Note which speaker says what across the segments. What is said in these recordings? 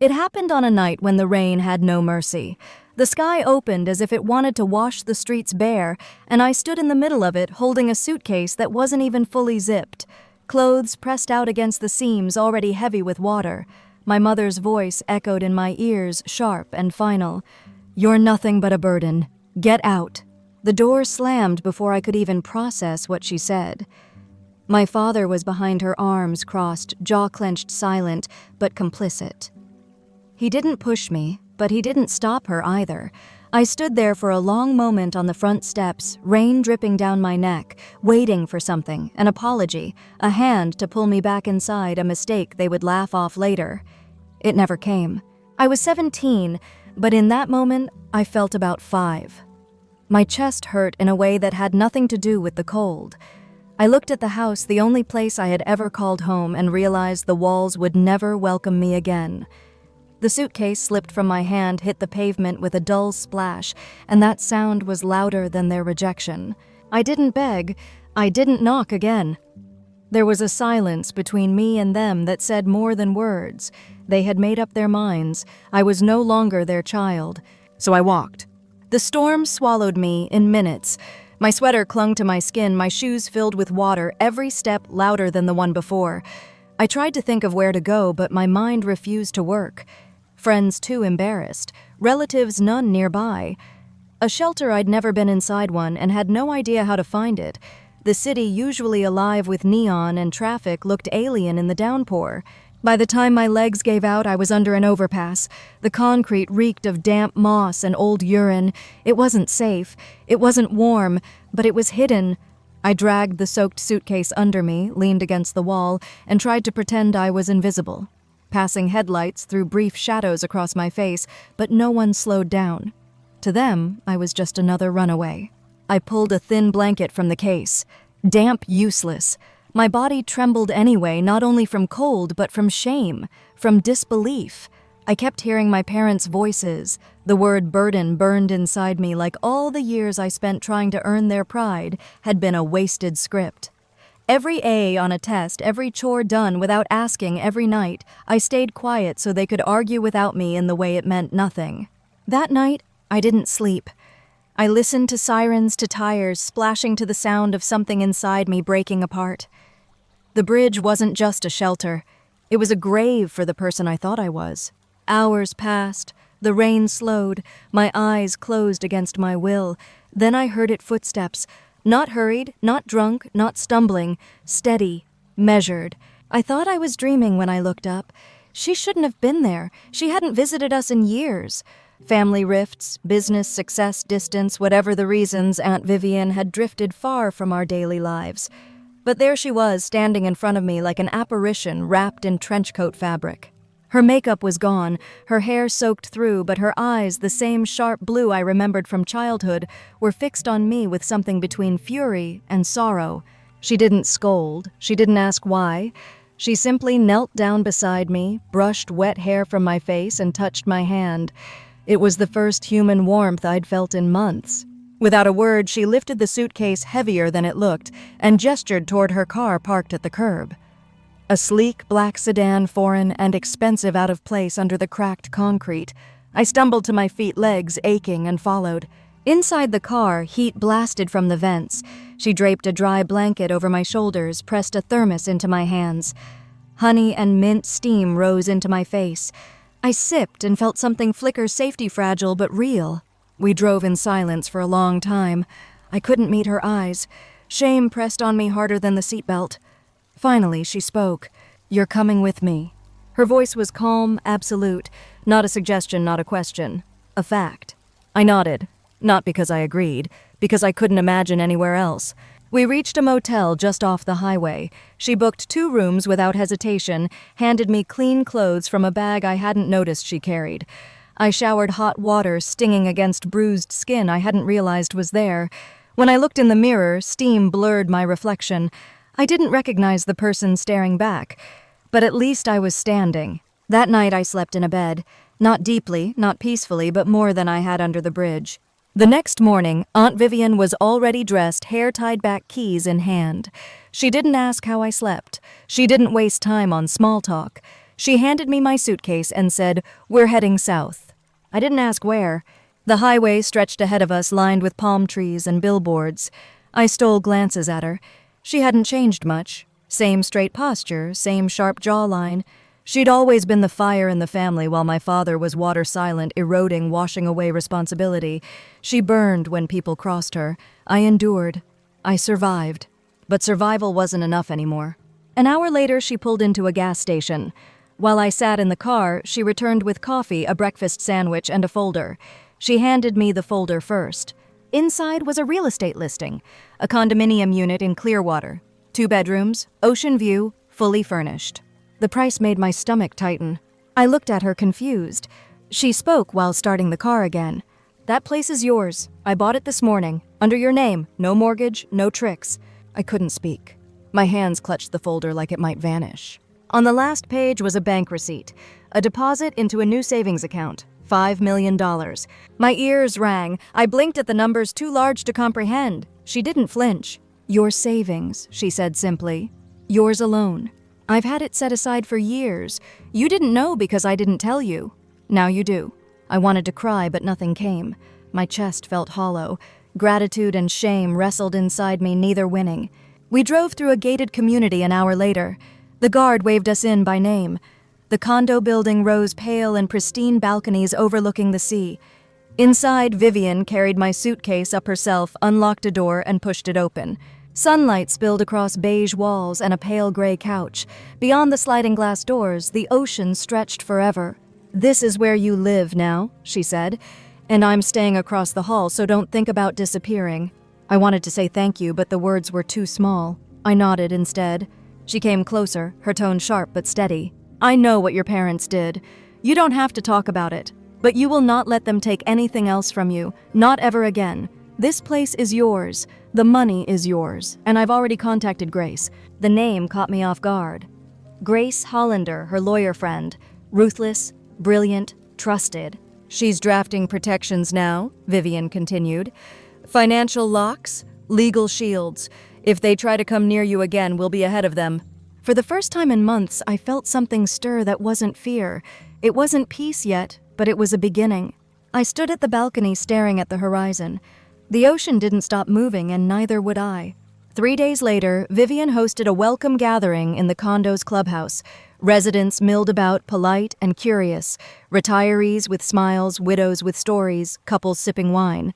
Speaker 1: It happened on a night when the rain had no mercy. The sky opened as if it wanted to wash the streets bare, and I stood in the middle of it holding a suitcase that wasn't even fully zipped. Clothes pressed out against the seams already heavy with water. My mother's voice echoed in my ears, sharp and final. "You're nothing but a burden. Get out." The door slammed before I could even process what she said. My father was behind her, arms crossed, jaw clenched, silent, but complicit. He didn't push me, but he didn't stop her either. I stood there for a long moment on the front steps, rain dripping down my neck, waiting for something, an apology, a hand to pull me back inside, a mistake they would laugh off later. It never came. I was 17, but in that moment, I felt about 5. My chest hurt in a way that had nothing to do with the cold. I looked at the house, the only place I had ever called home, and realized the walls would never welcome me again. The suitcase slipped from my hand, hit the pavement with a dull splash, and that sound was louder than their rejection. I didn't beg. I didn't knock again. There was a silence between me and them that said more than words. They had made up their minds. I was no longer their child. So I walked. The storm swallowed me in minutes. My sweater clung to my skin, my shoes filled with water, every step louder than the one before. I tried to think of where to go, but my mind refused to work. Friends too embarrassed, relatives none nearby. A shelter, I'd never been inside one and had no idea how to find it. The city, usually alive with neon and traffic, looked alien in the downpour. By the time my legs gave out, I was under an overpass. The concrete reeked of damp moss and old urine. It wasn't safe. It wasn't warm, but it was hidden. I dragged the soaked suitcase under me, leaned against the wall, and tried to pretend I was invisible. Passing headlights threw brief shadows across my face, but no one slowed down. To them, I was just another runaway. I pulled a thin blanket from the case. Damp, useless. My body trembled anyway, not only from cold, but from shame, from disbelief. I kept hearing my parents' voices. The word burden burned inside me like all the years I spent trying to earn their pride had been a wasted script. Every A on a test, every chore done without asking every night, I stayed quiet so they could argue without me in the way it meant nothing. That night, I didn't sleep. I listened to sirens, to tires splashing, to the sound of something inside me breaking apart. The bridge wasn't just a shelter. It was a grave for the person I thought I was. Hours passed. The rain slowed. My eyes closed against my will. Then I heard it footsteps. Not hurried, not drunk, not stumbling. Steady, measured. I thought I was dreaming when I looked up. She shouldn't have been there. She hadn't visited us in years. Family rifts, business, success, distance, whatever the reasons, Aunt Vivian had drifted far from our daily lives. But there she was, standing in front of me like an apparition wrapped in trenchcoat fabric. Her makeup was gone, her hair soaked through, but her eyes, the same sharp blue I remembered from childhood, were fixed on me with something between fury and sorrow. She didn't scold, she didn't ask why. She simply knelt down beside me, brushed wet hair from my face, and touched my hand. It was the first human warmth I'd felt in months. Without a word, she lifted the suitcase heavier than it looked and gestured toward her car parked at the curb. A sleek black sedan, foreign and expensive, out of place under the cracked concrete. I stumbled to my feet, legs aching, and followed. Inside the car, heat blasted from the vents. She draped a dry blanket over my shoulders, pressed a thermos into my hands. Honey and mint steam rose into my face. I sipped and felt something flicker, safety fragile but real. We drove in silence for a long time. I couldn't meet her eyes. Shame pressed on me harder than the seatbelt. Finally, she spoke. "You're coming with me." Her voice was calm, absolute. Not a suggestion, not a question. A fact. I nodded. Not because I agreed, because I couldn't imagine anywhere else. We reached a motel just off the highway. She booked 2 rooms without hesitation, handed me clean clothes from a bag I hadn't noticed she carried. I showered hot water stinging against bruised skin I hadn't realized was there. When I looked in the mirror, steam blurred my reflection. I didn't recognize the person staring back, but at least I was standing. That night I slept in a bed. Not deeply, not peacefully, but more than I had under the bridge. The next morning, Aunt Vivian was already dressed, hair tied back, keys in hand. She didn't ask how I slept. She didn't waste time on small talk. She handed me my suitcase and said, "We're heading south." I didn't ask where. The highway stretched ahead of us, lined with palm trees and billboards. I stole glances at her. She hadn't changed much. Same straight posture, same sharp jawline. She'd always been the fire in the family while my father was water silent, eroding, washing away responsibility. She burned when people crossed her. I endured. I survived. But survival wasn't enough anymore. An hour later, she pulled into a gas station. While I sat in the car, she returned with coffee, a breakfast sandwich, and a folder. She handed me the folder first. Inside was a real estate listing, a condominium unit in Clearwater. 2 bedrooms, ocean view, fully furnished. The price made my stomach tighten. I looked at her confused. She spoke while starting the car again. "That place is yours. I bought it this morning. Under your name. No mortgage, no tricks." I couldn't speak. My hands clutched the folder like it might vanish. On the last page was a bank receipt, a deposit into a new savings account, $5 million. My ears rang. I blinked at the numbers too large to comprehend. She didn't flinch. "Your savings," she said simply. "Yours alone. I've had it set aside for years. You didn't know because I didn't tell you. Now you do." I wanted to cry, but nothing came. My chest felt hollow. Gratitude and shame wrestled inside me, neither winning. We drove through a gated community an hour later. The guard waved us in by name. The condo building rose pale in pristine balconies overlooking the sea. Inside, Vivian carried my suitcase up herself, unlocked a door, and pushed it open. Sunlight spilled across beige walls and a pale gray couch. Beyond the sliding glass doors, the ocean stretched forever. "This is where you live now," she said, "and I'm staying across the hall, so don't think about disappearing." I wanted to say thank you, but the words were too small. I nodded instead. She came closer, her tone sharp but steady. "I know what your parents did. You don't have to talk about it, but you will not let them take anything else from you, not ever again. This place is yours. The money is yours, and I've already contacted Grace." The name caught me off guard. Grace Hollander, her lawyer friend. Ruthless, brilliant, trusted. "She's drafting protections now," Vivian continued. "Financial locks, legal shields. If they try to come near you again, we'll be ahead of them." For the first time in months, I felt something stir that wasn't fear. It wasn't peace yet, but it was a beginning. I stood at the balcony staring at the horizon. The ocean didn't stop moving, and neither would I. 3 days later, Vivian hosted a welcome gathering in the condo's clubhouse. Residents milled about, polite and curious. Retirees with smiles, widows with stories, couples sipping wine.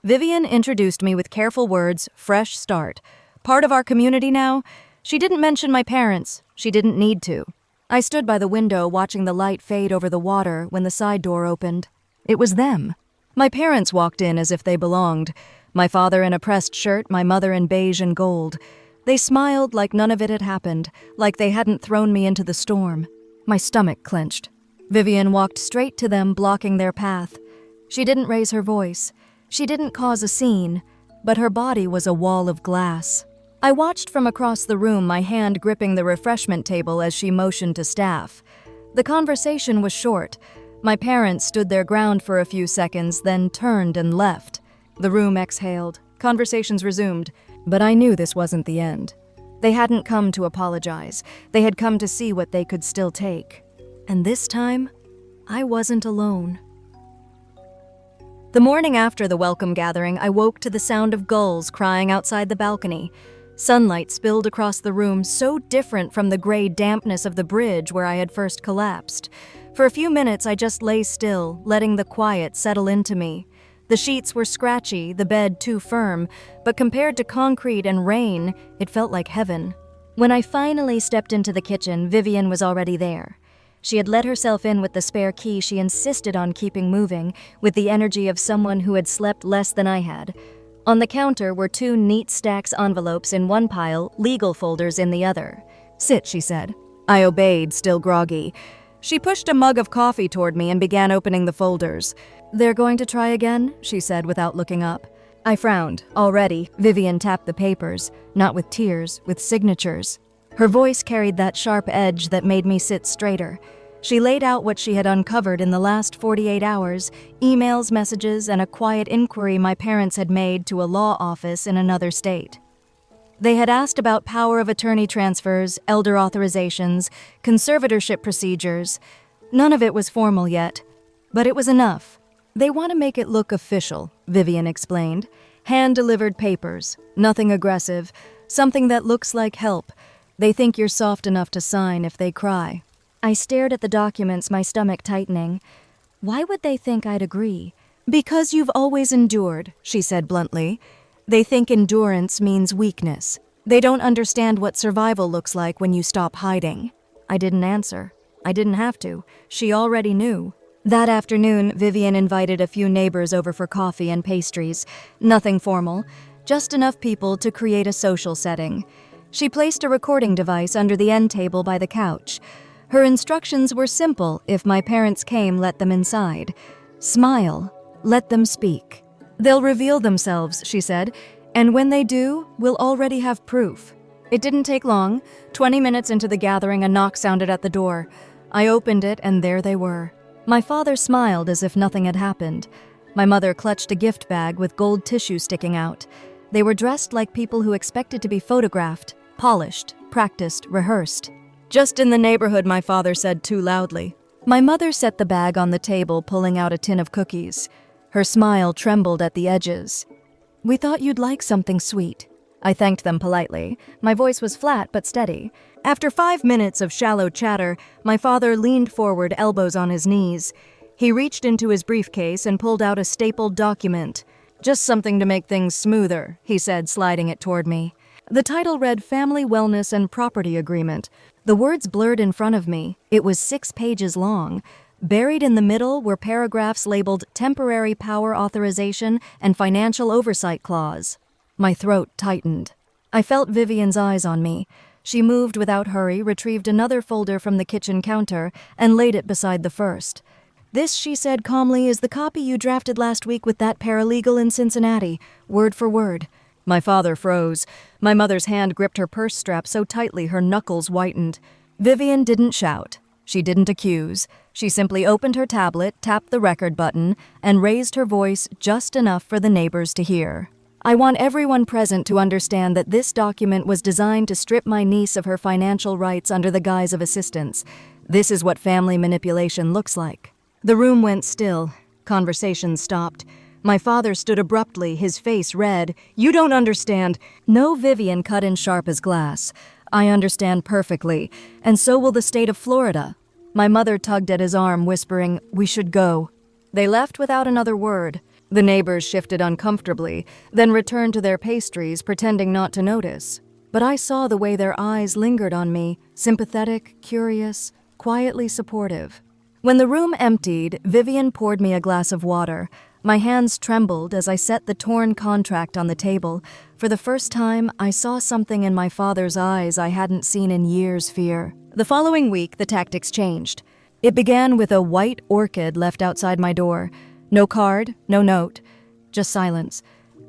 Speaker 1: Vivian introduced me with careful words, "Fresh start. Part of our community now." She didn't mention my parents. She didn't need to. I stood by the window watching the light fade over the water when the side door opened. It was them. My parents walked in as if they belonged. My father in a pressed shirt, my mother in beige and gold. They smiled like none of it had happened, like they hadn't thrown me into the storm. My stomach clenched. Vivian walked straight to them, blocking their path. She didn't raise her voice. She didn't cause a scene, but her body was a wall of glass. I watched from across the room, my hand gripping the refreshment table as she motioned to staff. The conversation was short. My parents stood their ground for a few seconds, then turned and left. The room exhaled. Conversations resumed. But I knew this wasn't the end. They hadn't come to apologize. They had come to see what they could still take. And this time, I wasn't alone. The morning after the welcome gathering, I woke to the sound of gulls crying outside the balcony. Sunlight spilled across the room, so different from the gray dampness of the bridge where I had first collapsed. For a few minutes, I just lay still, letting the quiet settle into me. The sheets were scratchy, the bed too firm, but compared to concrete and rain, it felt like heaven. When I finally stepped into the kitchen, Vivian was already there. She had let herself in with the spare key she insisted on keeping moving, with the energy of someone who had slept less than I had. On the counter were 2 neat stacks envelopes in one pile, legal folders in the other. "Sit," she said. I obeyed, still groggy. She pushed a mug of coffee toward me and began opening the folders. "They're going to try again?" she said without looking up. I frowned. Already, Vivian tapped the papers, not with tears, with signatures. Her voice carried that sharp edge that made me sit straighter. She laid out what she had uncovered in the last 48 hours, emails, messages, and a quiet inquiry my parents had made to a law office in another state. They had asked about power of attorney transfers, elder authorizations, conservatorship procedures. None of it was formal yet, but it was enough. They want to make it look official, Vivian explained. Hand-delivered papers, nothing aggressive, something that looks like help. They think you're soft enough to sign if they cry. I stared at the documents, my stomach tightening. Why would they think I'd agree? Because you've always endured, she said bluntly. They think endurance means weakness. They don't understand what survival looks like when you stop hiding. I didn't answer. I didn't have to. She already knew. That afternoon, Vivian invited a few neighbors over for coffee and pastries. Nothing formal, just enough people to create a social setting. She placed a recording device under the end table by the couch. Her instructions were simple: if my parents came, let them inside. Smile. Let them speak. They'll reveal themselves, she said, and when they do, we'll already have proof. It didn't take long. 20 minutes into the gathering, a knock sounded at the door. I opened it, and there they were. My father smiled as if nothing had happened. My mother clutched a gift bag with gold tissue sticking out. They were dressed like people who expected to be photographed, polished, practiced, rehearsed. Just in the neighborhood, my father said too loudly. My mother set the bag on the table, pulling out a tin of cookies. Her smile trembled at the edges. We thought you'd like something sweet. I thanked them politely. My voice was flat but steady. After 5 minutes of shallow chatter, my father leaned forward, elbows on his knees. He reached into his briefcase and pulled out a stapled document. Just something to make things smoother, he said, sliding it toward me. The title read Family Wellness and Property Agreement. The words blurred in front of me. It was 6 pages long. Buried in the middle were paragraphs labeled Temporary Power Authorization and Financial Oversight Clause. My throat tightened. I felt Vivian's eyes on me. She moved without hurry, retrieved another folder from the kitchen counter, and laid it beside the first. This, she said calmly, is the copy you drafted last week with that paralegal in Cincinnati, word for word. My father froze. My mother's hand gripped her purse strap so tightly her knuckles whitened. Vivian didn't shout. She didn't accuse. She simply opened her tablet, tapped the record button, and raised her voice just enough for the neighbors to hear. I want everyone present to understand that this document was designed to strip my niece of her financial rights under the guise of assistance. This is what family manipulation looks like. The room went still. Conversation stopped. My father stood abruptly, his face red. You don't understand. No, Vivian cut in sharp as glass. I understand perfectly, and so will the state of Florida. My mother tugged at his arm, whispering, we should go. They left without another word. The neighbors shifted uncomfortably, then returned to their pastries, pretending not to notice. But I saw the way their eyes lingered on me, sympathetic, curious, quietly supportive. When the room emptied, Vivian poured me a glass of water. My hands trembled as I set the torn contract on the table. For the first time, I saw something in my father's eyes I hadn't seen in years' fear. The following week, the tactics changed. It began with a white orchid left outside my door. No card, no note, just silence.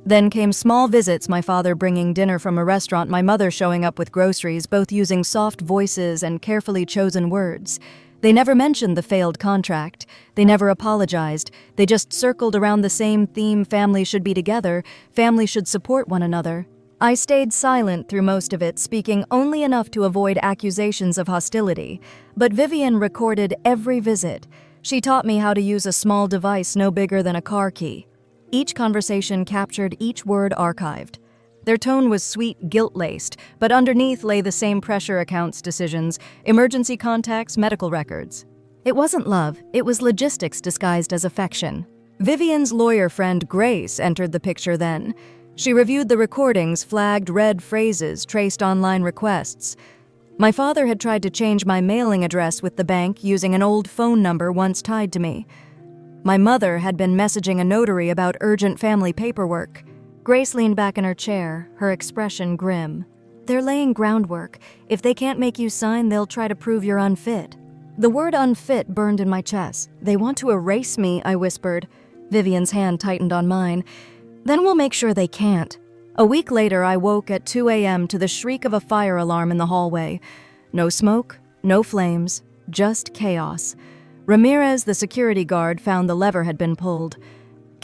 Speaker 1: Then came small visits, my father bringing dinner from a restaurant, my mother showing up with groceries, both using soft voices and carefully chosen words. They never mentioned the failed contract. They never apologized. They just circled around the same theme: family should be together, family should support one another. I stayed silent through most of it, speaking only enough to avoid accusations of hostility. But Vivian recorded every visit. She taught me how to use a small device no bigger than a car key. Each conversation captured each word archived. Their tone was sweet, guilt-laced, but underneath lay the same pressure: accounts, decisions, emergency contacts, medical records. It wasn't love, it was logistics disguised as affection. Vivian's lawyer friend Grace entered the picture then. She reviewed the recordings, flagged red phrases, traced online requests. My father had tried to change my mailing address with the bank using an old phone number once tied to me. My mother had been messaging a notary about urgent family paperwork. Grace leaned back in her chair, her expression grim. They're laying groundwork. If they can't make you sign, they'll try to prove you're unfit. The word unfit burned in my chest. They want to erase me, I whispered. Vivian's hand tightened on mine. Then we'll make sure they can't. A week later, I woke at 2 a.m. to the shriek of a fire alarm in the hallway. No smoke, no flames, just chaos. Ramirez, the security guard, found the lever had been pulled.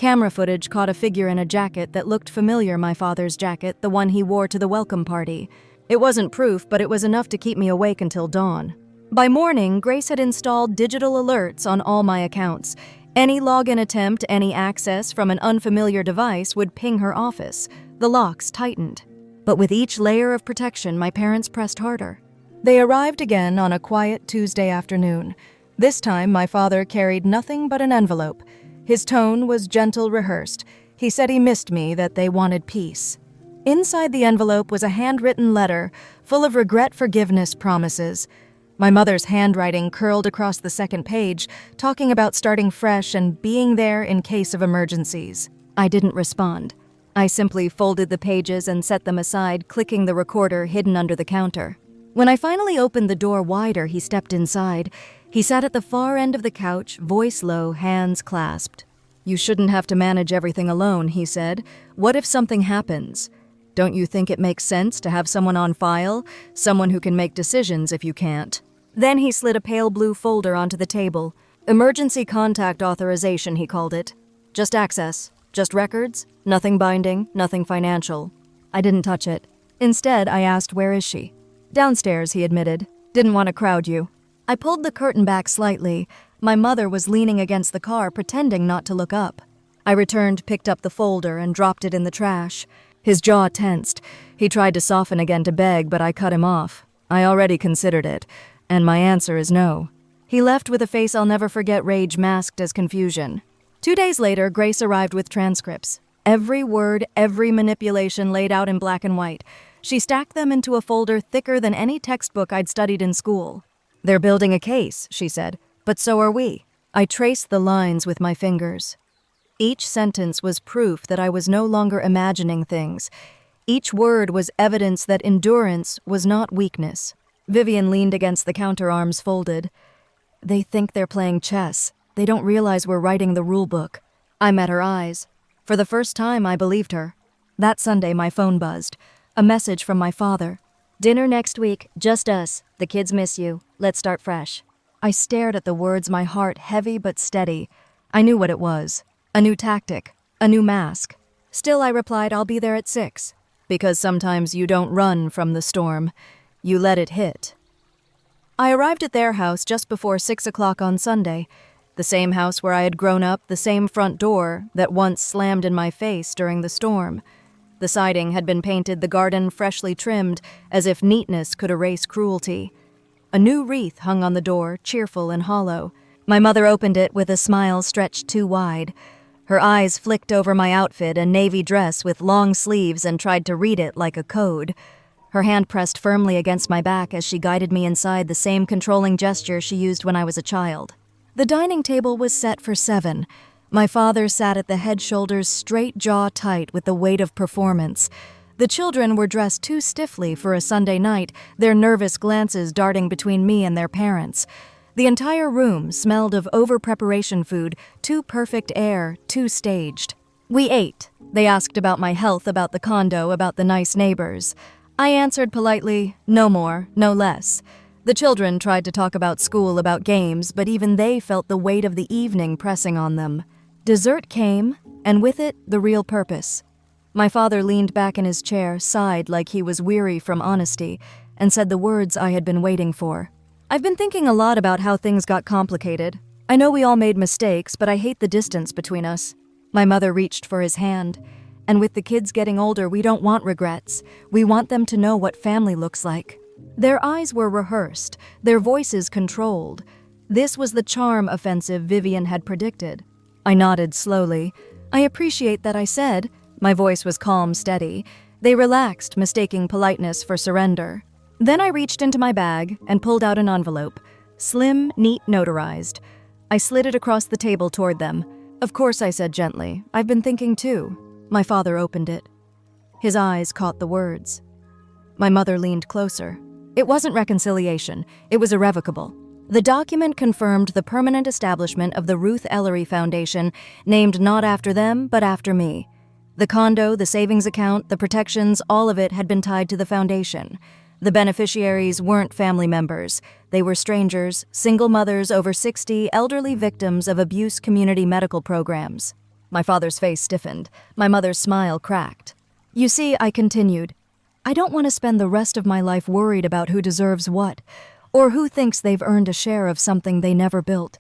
Speaker 1: Camera footage caught a figure in a jacket that looked familiar, my father's jacket, the one he wore to the welcome party. It wasn't proof, but it was enough to keep me awake until dawn. By morning, Grace had installed digital alerts on all my accounts. Any login attempt, any access from an unfamiliar device would ping her office. The locks tightened. But with each layer of protection, my parents pressed harder. They arrived again on a quiet Tuesday afternoon. This time, my father carried nothing but an envelope. His tone was gentle, rehearsed. He said he missed me, that they wanted peace. Inside the envelope was a handwritten letter full of regret, forgiveness, promises. My mother's handwriting curled across the second page, talking about starting fresh and being there in case of emergencies. I didn't respond. I simply folded the pages and set them aside, clicking the recorder hidden under the counter. When I finally opened the door wider, he stepped inside. He sat at the far end of the couch, voice low, hands clasped. "You shouldn't have to manage everything alone," he said. "What if something happens? Don't you think it makes sense to have someone on file? Someone who can make decisions if you can't?" Then he slid a pale blue folder onto the table. Emergency contact authorization, he called it. Just access, just records, nothing binding, nothing financial. I didn't touch it. Instead, I asked, "Where is she?" "Downstairs," he admitted. "Didn't want to crowd you." I pulled the curtain back slightly. My mother was leaning against the car, pretending not to look up. I returned, picked up the folder, and dropped it in the trash. His jaw tensed. He tried to soften again to beg, but I cut him off. I already considered it, and my answer is no. He left with a face I'll never forget, rage masked as confusion. 2 days later, Grace arrived with transcripts. Every word, every manipulation laid out in black and white. She stacked them into a folder thicker than any textbook I'd studied in school. "They're building a case," she said, "but so are we." I traced the lines with my fingers. Each sentence was proof that I was no longer imagining things. Each word was evidence that endurance was not weakness. Vivian leaned against the counter, arms folded. "They think they're playing chess. They don't realize we're writing the rule book." I met her eyes. For the first time, I believed her. That Sunday, my phone buzzed. A message from my father. "Dinner next week, just us. The kids miss you. Let's start fresh." I stared at the words, my heart heavy but steady. I knew what it was. A new tactic. A new mask. Still, I replied, "I'll be there at 6. Because sometimes you don't run from the storm. You let it hit. I arrived at their house just before 6 o'clock on Sunday. The same house where I had grown up, the same front door that once slammed in my face during the storm. The siding had been painted, the garden freshly trimmed, as if neatness could erase cruelty. A new wreath hung on the door, cheerful and hollow. My mother opened it with a smile stretched too wide. Her eyes flicked over my outfit, a navy dress with long sleeves, and tried to read it like a code. Her hand pressed firmly against my back as she guided me inside, the same controlling gesture she used when I was a child. The dining table was set for 7. My father sat at the head, shoulders straight, jaw tight with the weight of performance. The children were dressed too stiffly for a Sunday night, their nervous glances darting between me and their parents. The entire room smelled of over-preparation food, too perfect air, too staged. We ate. They asked about my health, about the condo, about the nice neighbors. I answered politely, "No more, no less." The children tried to talk about school, about games, but even they felt the weight of the evening pressing on them. Dessert came, and with it, the real purpose. My father leaned back in his chair, sighed like he was weary from honesty, and said the words I had been waiting for. "I've been thinking a lot about how things got complicated. I know we all made mistakes, but I hate the distance between us." My mother reached for his hand. "And with the kids getting older, we don't want regrets. We want them to know what family looks like." Their eyes were rehearsed, their voices controlled. This was the charm offensive Vivian had predicted. I nodded slowly. "I appreciate that," I said. My voice was calm, steady. They relaxed, mistaking politeness for surrender. Then I reached into my bag and pulled out an envelope. Slim, neat, notarized. I slid it across the table toward them. "Of course," I said gently. "I've been thinking too." My father opened it. His eyes caught the words. My mother leaned closer. It wasn't reconciliation. It was irrevocable. The document confirmed the permanent establishment of the Ruth Ellery Foundation, named not after them, but after me. The condo, the savings account, the protections, all of it had been tied to the foundation. The beneficiaries weren't family members. They were strangers, single mothers over 60, elderly victims of abuse community medical programs. My father's face stiffened. My mother's smile cracked. You see, I continued, I don't want to spend the rest of my life worried about who deserves what, or who thinks they've earned a share of something they never built.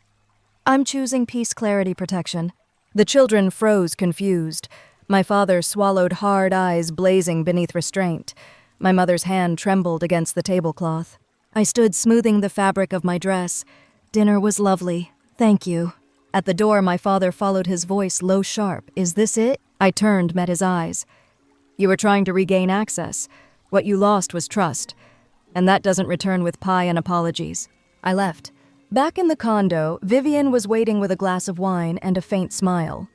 Speaker 1: I'm choosing peace, clarity, protection. The children froze, confused. My father swallowed, hard eyes blazing beneath restraint. My mother's hand trembled against the tablecloth. I stood smoothing the fabric of my dress. Dinner was lovely. Thank you. At the door, my father followed his voice low sharp. Is this it? I turned, met his eyes. You were trying to regain access. What you lost was trust. And that doesn't return with pie and apologies. I left. Back in the condo, Vivian was waiting with a glass of wine and a faint smile.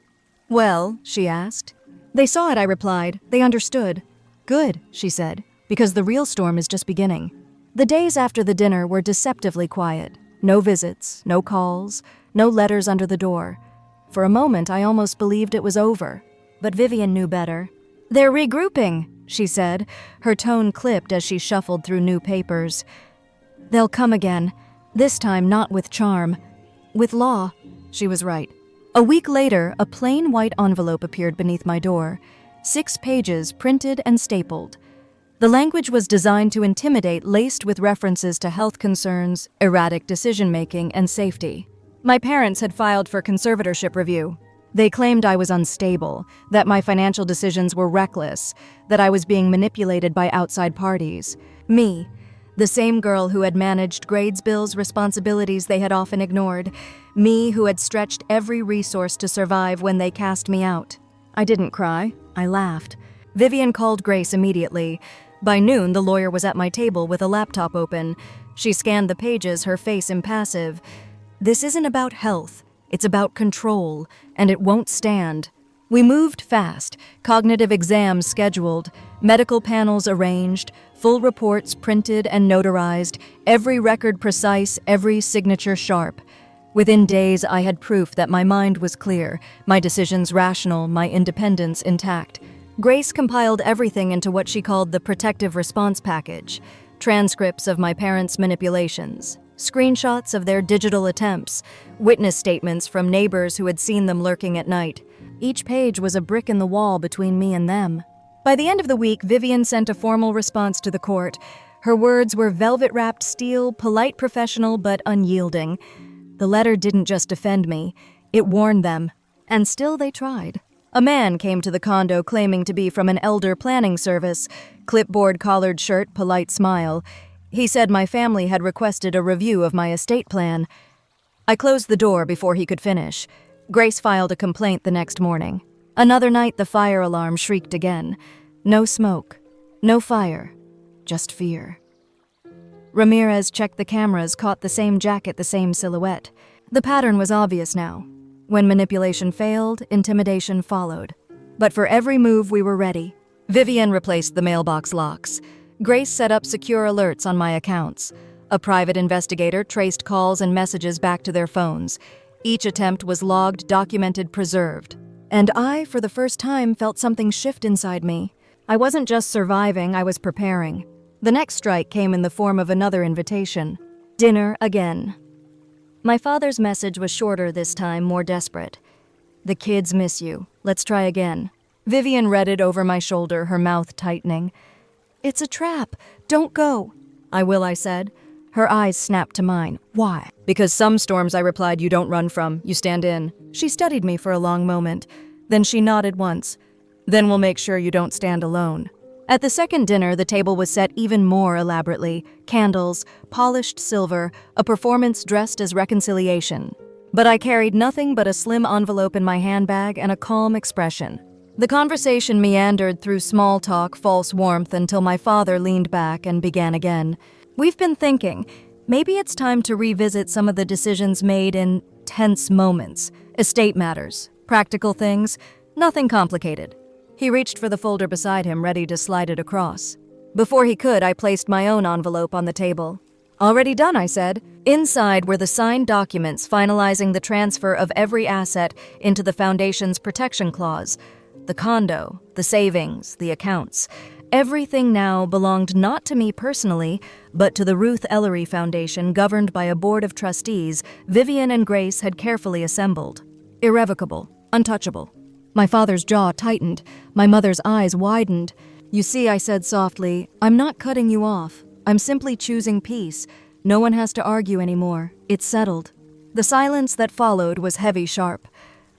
Speaker 1: Well, she asked. They saw it, I replied. They understood. Good, she said, because the real storm is just beginning. The days after the dinner were deceptively quiet. No visits, no calls, no letters under the door. For a moment, I almost believed it was over. But Vivian knew better. They're regrouping, she said, her tone clipped as she shuffled through new papers. They'll come again. This time not with charm. With law. She was right. A week later, a plain white envelope appeared beneath my door. 6 pages printed and stapled. The language was designed to intimidate, laced with references to health concerns, erratic decision-making, and safety. My parents had filed for conservatorship review. They claimed I was unstable, that my financial decisions were reckless, that I was being manipulated by outside parties. Me, the same girl who had managed grades bills, responsibilities they had often ignored. Me who had stretched every resource to survive when they cast me out. I didn't cry. I laughed. Vivian called Grace immediately. By noon, the lawyer was at my table with a laptop open. She scanned the pages, her face impassive. This isn't about health. It's about control, and it won't stand. We moved fast, cognitive exams scheduled, medical panels arranged, full reports printed and notarized, every record precise, every signature sharp. Within days, I had proof that my mind was clear, my decisions rational, my independence intact. Grace compiled everything into what she called the protective response package. Transcripts of my parents' manipulations, screenshots of their digital attempts, witness statements from neighbors who had seen them lurking at night. Each page was a brick in the wall between me and them. By the end of the week, Vivian sent a formal response to the court. Her words were velvet-wrapped steel, polite, professional, but unyielding. The letter didn't just defend me, it warned them. And still they tried. A man came to the condo claiming to be from an elder planning service. Clipboard collared shirt, polite smile. He said my family had requested a review of my estate plan. I closed the door before he could finish. Grace filed a complaint the next morning. Another night, the fire alarm shrieked again. No smoke, no fire, just fear. Ramirez checked the cameras, caught the same jacket, the same silhouette. The pattern was obvious now. When manipulation failed, intimidation followed. But for every move, we were ready. Vivian replaced the mailbox locks. Grace set up secure alerts on my accounts. A private investigator traced calls and messages back to their phones. Each attempt was logged, documented, preserved. And I, for the first time, felt something shift inside me. I wasn't just surviving, I was preparing. The next strike came in the form of another invitation. Dinner again. My father's message was shorter this time, more desperate. The kids miss you. Let's try again. Vivian read it over my shoulder, her mouth tightening. It's a trap. Don't go. I will, I said. Her eyes snapped to mine. Why? Because some storms, I replied, you don't run from, you stand in. She studied me for a long moment. Then she nodded once. Then we'll make sure you don't stand alone. At the second dinner, the table was set even more elaborately. Candles, polished silver, a performance dressed as reconciliation. But I carried nothing but a slim envelope in my handbag and a calm expression. The conversation meandered through small talk, false warmth, until my father leaned back and began again. We've been thinking, maybe it's time to revisit some of the decisions made in tense moments. Estate matters, practical things, nothing complicated. He reached for the folder beside him, ready to slide it across. Before he could, I placed my own envelope on the table. Already done, I said. Inside were the signed documents finalizing the transfer of every asset into the Foundation's protection clause. The condo, the savings, the accounts. Everything now belonged not to me personally, but to the Ruth Ellery Foundation, governed by a board of trustees Vivian and Grace had carefully assembled. Irrevocable, untouchable. My father's jaw tightened. My mother's eyes widened. "You see," I said softly, "I'm not cutting you off. I'm simply choosing peace. No one has to argue anymore. It's settled." The silence that followed was heavy, sharp.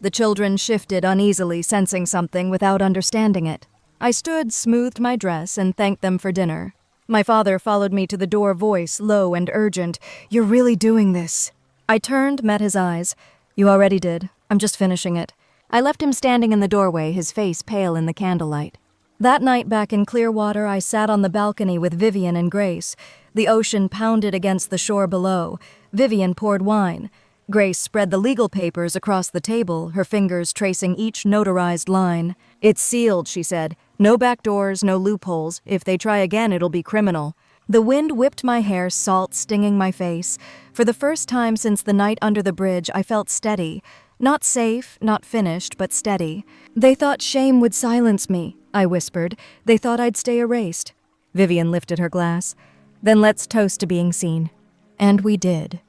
Speaker 1: The children shifted uneasily, sensing something without understanding it. I stood, smoothed my dress, and thanked them for dinner. My father followed me to the door, voice low and urgent. "You're really doing this." I turned, met his eyes. "You already did. I'm just finishing it." I left him standing in the doorway, his face pale in the candlelight. That night back in Clearwater, I sat on the balcony with Vivian and Grace. The ocean pounded against the shore below. Vivian poured wine. Grace spread the legal papers across the table, her fingers tracing each notarized line. "It's sealed," she said. "No back doors, no loopholes. If they try again, it'll be criminal." The wind whipped my hair, salt stinging my face. For the first time since the night under the bridge, I felt steady. Not safe, not finished, but steady. "They thought shame would silence me," I whispered. "They thought I'd stay erased." Vivian lifted her glass. "Then let's toast to being seen." And we did.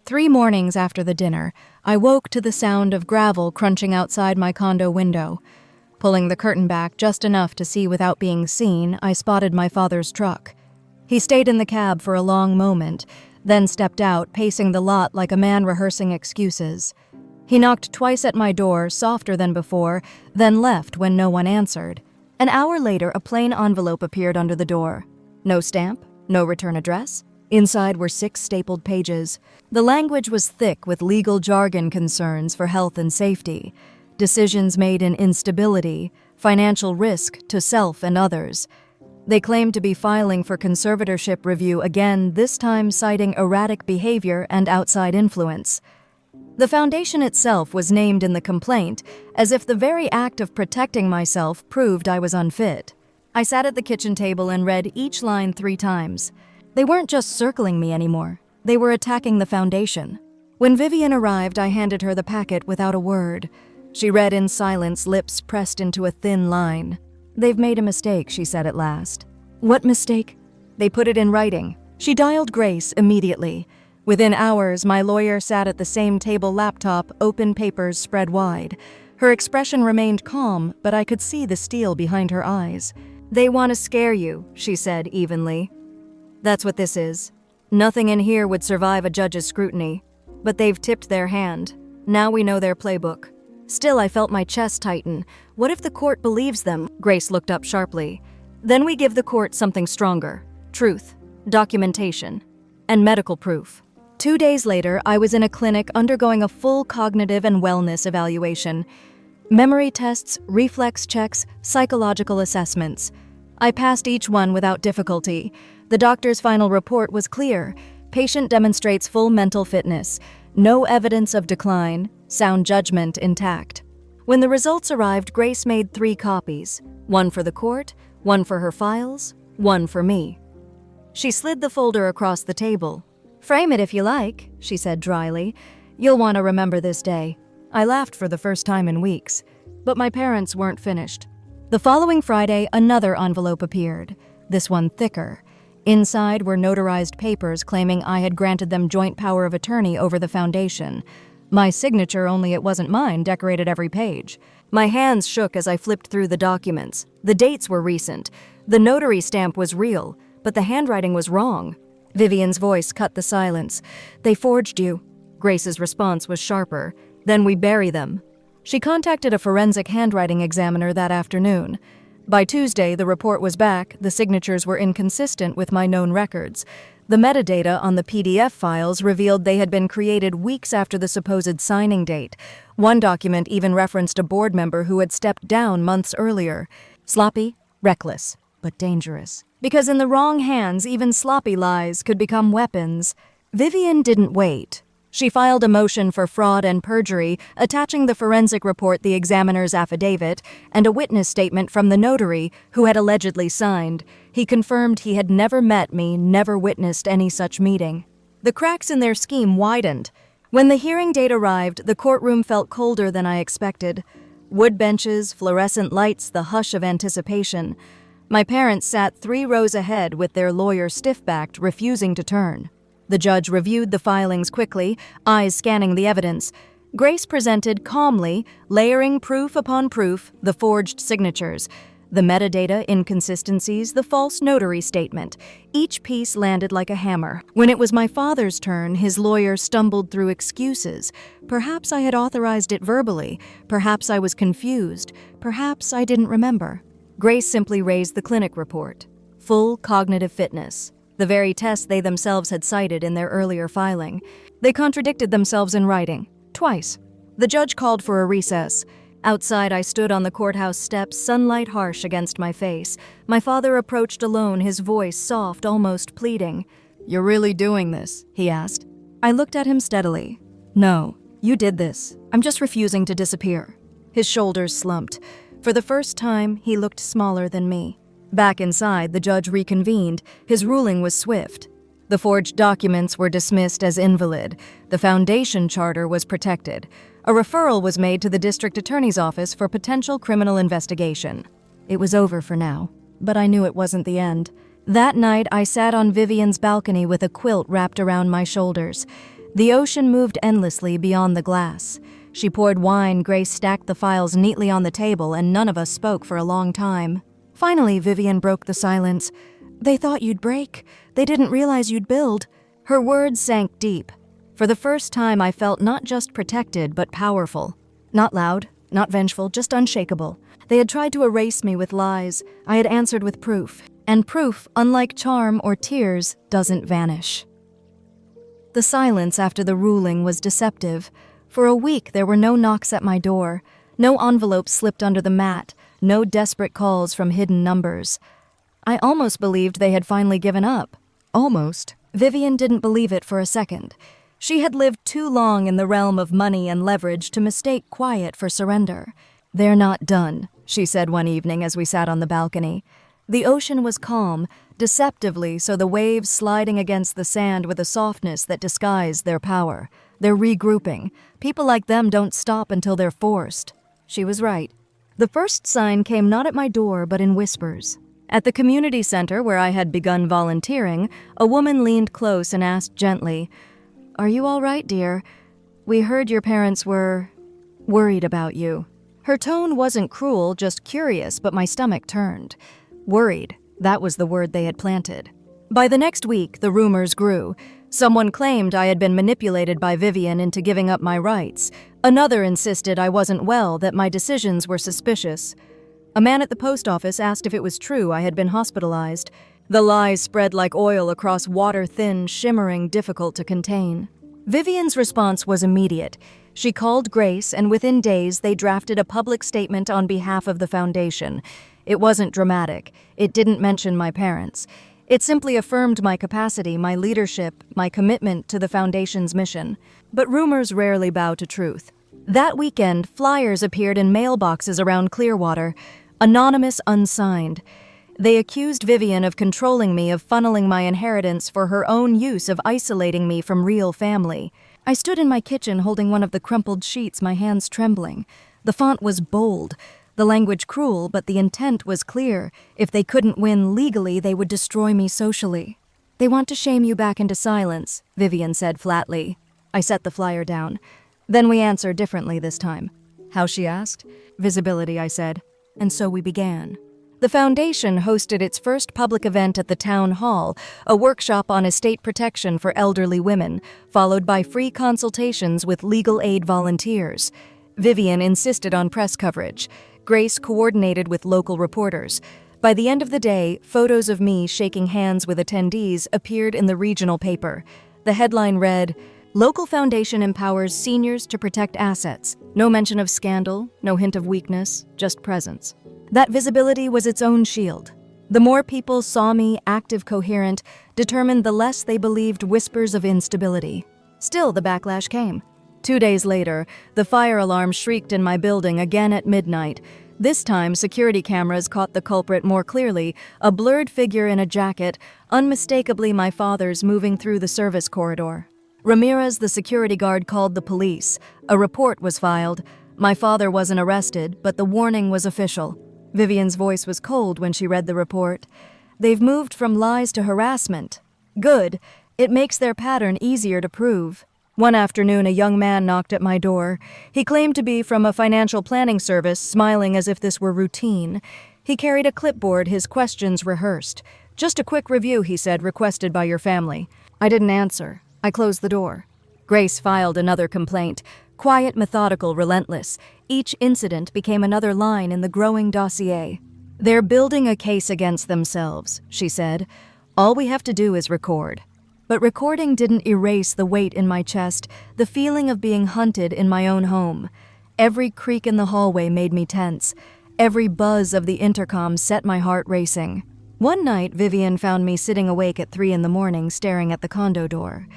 Speaker 1: 3 mornings after the dinner, I woke to the sound of gravel crunching outside my condo window. Pulling the curtain back just enough to see without being seen, I spotted my father's truck. He stayed in the cab for a long moment, then stepped out, pacing the lot like a man rehearsing excuses. He knocked twice at my door, softer than before, then left when no one answered. An hour later, a plain envelope appeared under the door. No stamp, no return address. Inside were 6 stapled pages. The language was thick with legal jargon concerns for health and safety, decisions made in instability, financial risk to self and others. They claimed to be filing for conservatorship review again, this time citing erratic behavior and outside influence. The foundation itself was named in the complaint, as if the very act of protecting myself proved I was unfit. I sat at the kitchen table and read each line 3 times. They weren't just circling me anymore. They were attacking the foundation. When Vivian arrived, I handed her the packet without a word. She read in silence, lips pressed into a thin line. "They've made a mistake," she said at last. "What mistake?" "They put it in writing." She dialed Grace immediately. Within hours, my lawyer sat at the same table laptop, open papers spread wide. Her expression remained calm, but I could see the steel behind her eyes. "They want to scare you," she said evenly. "That's what this is. Nothing in here would survive a judge's scrutiny. But they've tipped their hand. Now we know their playbook." Still, I felt my chest tighten. What if the court believes them? Grace looked up sharply. "Then we give the court something stronger. Truth, documentation, and medical proof." 2 days later, I was in a clinic undergoing a full cognitive and wellness evaluation. Memory tests, reflex checks, psychological assessments. I passed each one without difficulty. The doctor's final report was clear. Patient demonstrates full mental fitness. No evidence of decline. Sound judgment intact. When the results arrived, Grace made 3 copies. 1 for the court, 1 for her files, 1 for me. She slid the folder across the table. "Frame it if you like," she said dryly. "You'll want to remember this day." I laughed for the first time in weeks. But my parents weren't finished. The following Friday, another envelope appeared, this one thicker. Inside were notarized papers claiming I had granted them joint power of attorney over the foundation. My signature, only it wasn't mine, decorated every page. My hands shook as I flipped through the documents. The dates were recent. The notary stamp was real, but the handwriting was wrong. Vivian's voice cut the silence. "They forged you." Grace's response was sharper. "Then we bury them." She contacted a forensic handwriting examiner that afternoon. By Tuesday, the report was back. The signatures were inconsistent with my known records. The metadata on the PDF files revealed they had been created weeks after the supposed signing date. One document even referenced a board member who had stepped down months earlier. Sloppy, reckless, but dangerous. Because in the wrong hands, even sloppy lies could become weapons. Vivian didn't wait. She filed a motion for fraud and perjury, attaching the forensic report, the examiner's affidavit, and a witness statement from the notary who had allegedly signed. He confirmed he had never met me, never witnessed any such meeting. The cracks in their scheme widened. When the hearing date arrived, the courtroom felt colder than I expected. Wood benches, fluorescent lights, the hush of anticipation. My parents sat 3 rows ahead with their lawyer stiff-backed, refusing to turn. The judge reviewed the filings quickly, eyes scanning the evidence. Grace presented calmly, layering proof upon proof, the forged signatures, the metadata inconsistencies, the false notary statement. Each piece landed like a hammer. When it was my father's turn, his lawyer stumbled through excuses. Perhaps I had authorized it verbally. Perhaps I was confused. Perhaps I didn't remember. Grace simply raised the clinic report. Full cognitive fitness. The very test they themselves had cited in their earlier filing. They contradicted themselves in writing. Twice. The judge called for a recess. Outside, I stood on the courthouse steps, sunlight harsh against my face. My father approached alone, his voice soft, almost pleading. "You're really doing this?" he asked. I looked at him steadily. "No, you did this. I'm just refusing to disappear." His shoulders slumped. For the first time, he looked smaller than me. Back inside, the judge reconvened. His ruling was swift. The forged documents were dismissed as invalid. The foundation charter was protected. A referral was made to the district attorney's office for potential criminal investigation. It was over for now, but I knew it wasn't the end. That night, I sat on Vivian's balcony with a quilt wrapped around my shoulders. The ocean moved endlessly beyond the glass. She poured wine, Grace stacked the files neatly on the table, and none of us spoke for a long time. Finally, Vivian broke the silence. "They thought you'd break. They didn't realize you'd build." Her words sank deep. For the first time, I felt not just protected, but powerful. Not loud, not vengeful, just unshakable. They had tried to erase me with lies. I had answered with proof. And proof, unlike charm or tears, doesn't vanish. The silence after the ruling was deceptive. For a week, there were no knocks at my door. No envelopes slipped under the mat. No desperate calls from hidden numbers. I almost believed they had finally given up. Almost. Vivian didn't believe it for a second. She had lived too long in the realm of money and leverage to mistake quiet for surrender. "They're not done," she said one evening as we sat on the balcony. The ocean was calm, deceptively so, the waves sliding against the sand with a softness that disguised their power. They're regrouping. People like them don't stop until they're forced. She was right. The first sign came not at my door, but in whispers. At the community center where I had begun volunteering, a woman leaned close and asked gently, "Are you all right, dear? We heard your parents were worried about you." Her tone wasn't cruel, just curious, but my stomach turned. Worried, that was the word they had planted. By the next week, the rumors grew. Someone claimed I had been manipulated by Vivian into giving up my rights. Another insisted I wasn't well, that my decisions were suspicious. A man at the post office asked if it was true I had been hospitalized. The lies spread like oil across water-thin, shimmering, difficult to contain. Vivian's response was immediate. She called Grace, and within days they drafted a public statement on behalf of the foundation. It wasn't dramatic. It didn't mention my parents. It simply affirmed my capacity, my leadership, my commitment to the foundation's mission. But rumors rarely bow to truth. That weekend, flyers appeared in mailboxes around Clearwater, anonymous, unsigned. They accused Vivian of controlling me, of funneling my inheritance for her own use, of isolating me from real family. I stood in my kitchen holding one of the crumpled sheets, my hands trembling. The font was bold, the language cruel, but the intent was clear. If they couldn't win legally, they would destroy me socially. "They want to shame you back into silence," Vivian said flatly. I set the flyer down. "Then we answer differently this time." "How?" she asked. "Visibility," I said. And so we began. The foundation hosted its first public event at the town hall, a workshop on estate protection for elderly women, followed by free consultations with legal aid volunteers. Vivian insisted on press coverage. Grace coordinated with local reporters. By the end of the day, photos of me shaking hands with attendees appeared in the regional paper. The headline read, "Local Foundation empowers seniors to protect assets." No mention of scandal, no hint of weakness, just presence. That visibility was its own shield. The more people saw me active, coherent, determined the less they believed whispers of instability. Still, the backlash came. 2 days later, the fire alarm shrieked in my building again at midnight. This time, security cameras caught the culprit more clearly, a blurred figure in a jacket, unmistakably my father's, moving through the service corridor. Ramirez, the security guard, called the police. A report was filed. My father wasn't arrested, but the warning was official. Vivian's voice was cold when she read the report. "They've moved from lies to harassment." "Good. It makes their pattern easier to prove." One afternoon, a young man knocked at my door. He claimed to be from a financial planning service, smiling as if this were routine. He carried a clipboard, his questions rehearsed. "Just a quick review," he said, "requested by your family." I didn't answer. I closed the door. Grace filed another complaint. Quiet, methodical, relentless. Each incident became another line in the growing dossier. "They're building a case against themselves," she said. "All we have to do is record." But recording didn't erase the weight in my chest, the feeling of being hunted in my own home. Every creak in the hallway made me tense. Every buzz of the intercom set my heart racing. One night, Vivian found me sitting awake at 3 a.m, staring at the condo door.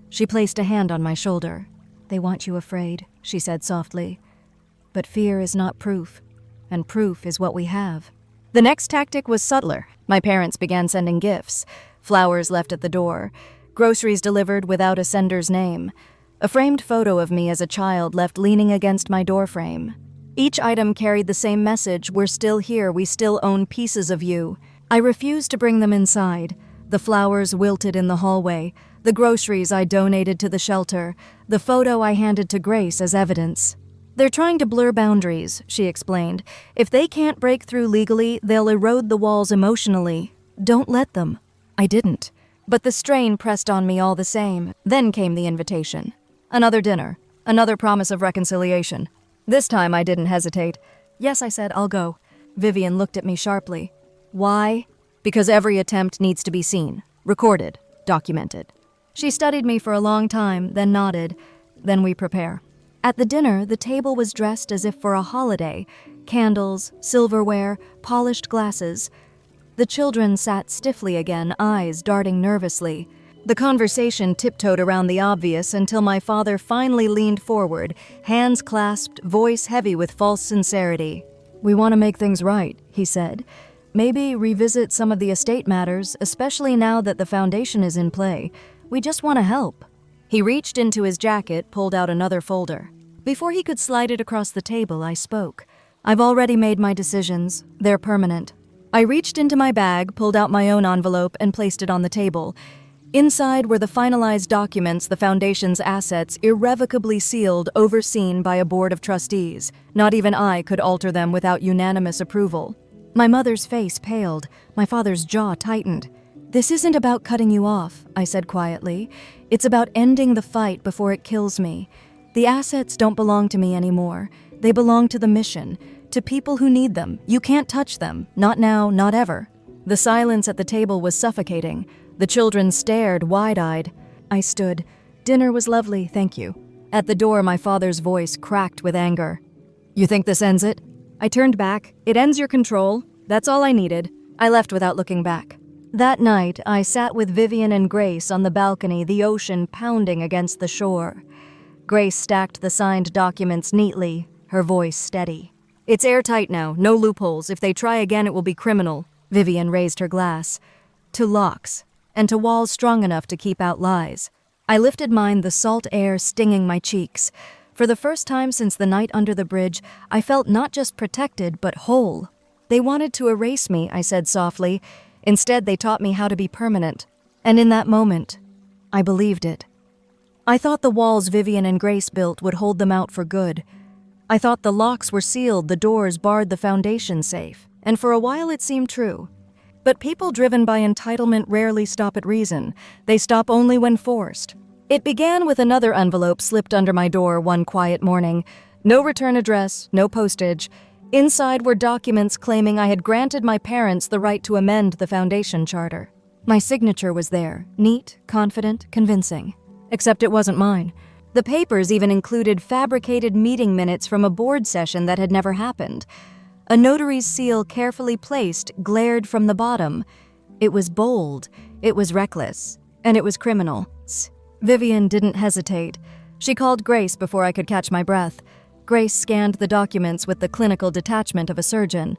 Speaker 1: She placed a hand on my shoulder. "They want you afraid," she said softly. "But fear is not proof, and proof is what we have." The next tactic was subtler. My parents began sending gifts. Flowers left at the door. Groceries delivered without a sender's name. A framed photo of me as a child left leaning against my doorframe. Each item carried the same message: "We're still here, we still own pieces of you." I refused to bring them inside. The flowers wilted in the hallway. The groceries I donated to the shelter. The photo I handed to Grace as evidence. "They're trying to blur boundaries," she explained. "If they can't break through legally, they'll erode the walls emotionally. Don't let them." I didn't. But the strain pressed on me all the same. Then came the invitation. Another dinner. Another promise of reconciliation. This time I didn't hesitate. "Yes," I said, "I'll go." Vivian looked at me sharply. "Why?" "Because every attempt needs to be seen, recorded, documented." She studied me for a long time, then nodded. "Then we prepare." At the dinner, the table was dressed as if for a holiday. Candles, silverware, polished glasses. The children sat stiffly again, eyes darting nervously. The conversation tiptoed around the obvious until my father finally leaned forward, hands clasped, voice heavy with false sincerity. "We want to make things right," he said. "Maybe revisit some of the estate matters, especially now that the foundation is in play. We just want to help." He reached into his jacket, pulled out another folder. Before he could slide it across the table, I spoke. "I've already made my decisions. They're permanent." I reached into my bag, pulled out my own envelope, and placed it on the table. Inside were the finalized documents, the foundation's assets, irrevocably sealed, overseen by a board of trustees. Not even I could alter them without unanimous approval. My mother's face paled. My father's jaw tightened. "This isn't about cutting you off," I said quietly. "It's about ending the fight before it kills me. The assets don't belong to me anymore. They belong to the mission, to people who need them. You can't touch them. Not now, not ever." The silence at the table was suffocating. The children stared, wide-eyed. I stood. "Dinner was lovely, thank you." At the door, my father's voice cracked with anger. "You think this ends it?" I turned back. "It ends your control. That's all I needed." I left without looking back. That night, I sat with Vivian and Grace on the balcony, the ocean pounding against the shore. Grace stacked the signed documents neatly, her voice steady. "It's airtight now, no loopholes. If they try again, it will be criminal." Vivian raised her glass. "To locks, and to walls strong enough to keep out lies." I lifted mine, the salt air stinging my cheeks. For the first time since the night under the bridge, I felt not just protected, but whole. "They wanted to erase me," I said softly. "Instead, they taught me how to be permanent." And in that moment, I believed it. I thought the walls Vivian and Grace built would hold them out for good. I thought the locks were sealed, the doors barred the foundation safe. And for a while it seemed true. But people driven by entitlement rarely stop at reason. They stop only when forced. It began with another envelope slipped under my door one quiet morning. No return address, no postage. Inside were documents claiming I had granted my parents the right to amend the foundation charter. My signature was there, neat, confident, convincing. Except it wasn't mine. The papers even included fabricated meeting minutes from a board session that had never happened. A notary's seal carefully placed glared from the bottom. It was bold, it was reckless, and it was criminal. Vivian didn't hesitate. She called Grace before I could catch my breath. Grace scanned the documents with the clinical detachment of a surgeon.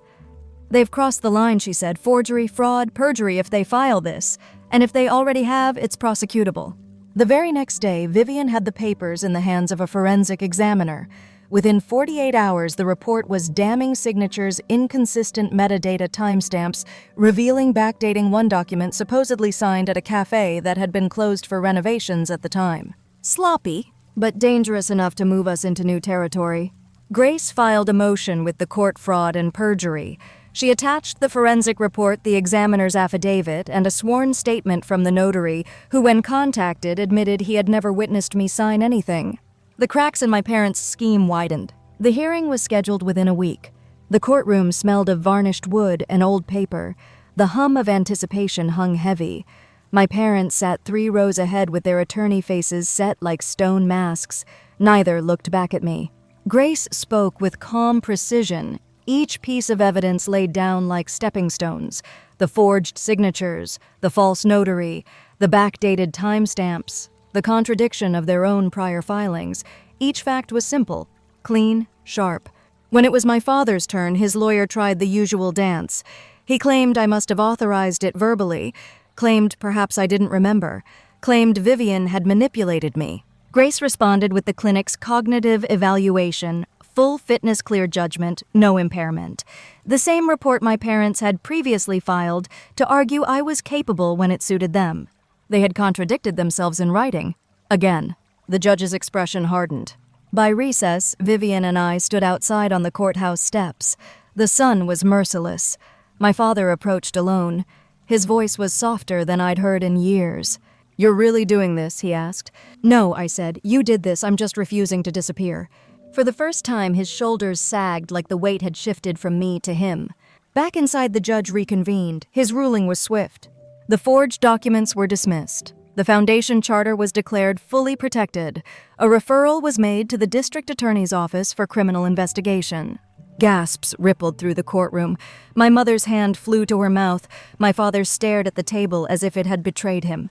Speaker 1: "They've crossed the line," she said. "Forgery, fraud, perjury if they file this. And if they already have, it's prosecutable." The very next day, Vivian had the papers in the hands of a forensic examiner. Within 48 hours, the report was damning signatures, inconsistent metadata timestamps, revealing backdating one document supposedly signed at a cafe that had been closed for renovations at the time. Sloppy, but dangerous enough to move us into new territory. Grace filed a motion with the court fraud and perjury. She attached the forensic report, the examiner's affidavit, and a sworn statement from the notary, who, when contacted, admitted he had never witnessed me sign anything. The cracks in my parents' scheme widened. The hearing was scheduled within a week. The courtroom smelled of varnished wood and old paper. The hum of anticipation hung heavy. My parents sat 3 rows ahead with their attorney faces set like stone masks. Neither looked back at me. Grace spoke with calm precision, each piece of evidence laid down like stepping stones: the forged signatures, the false notary, the backdated timestamps, the contradiction of their own prior filings. Each fact was simple, clean, sharp. When it was my father's turn, his lawyer tried the usual dance. He claimed I must have authorized it verbally, claimed perhaps I didn't remember, claimed Vivian had manipulated me. Grace responded with the clinic's cognitive evaluation, full fitness, clear judgment, no impairment. The same report my parents had previously filed to argue I was capable when it suited them. They had contradicted themselves in writing. Again, the judge's expression hardened. By recess, Vivian and I stood outside on the courthouse steps. The sun was merciless. My father approached alone. His voice was softer than I'd heard in years. "You're really doing this?" he asked. "No," I said. "You did this. I'm just refusing to disappear." For the first time, his shoulders sagged like the weight had shifted from me to him. Back inside, the judge reconvened. His ruling was swift. The forged documents were dismissed. The Foundation charter was declared fully protected. A referral was made to the district attorney's office for criminal investigation. Gasps rippled through the courtroom. My mother's hand flew to her mouth. My father stared at the table as if it had betrayed him.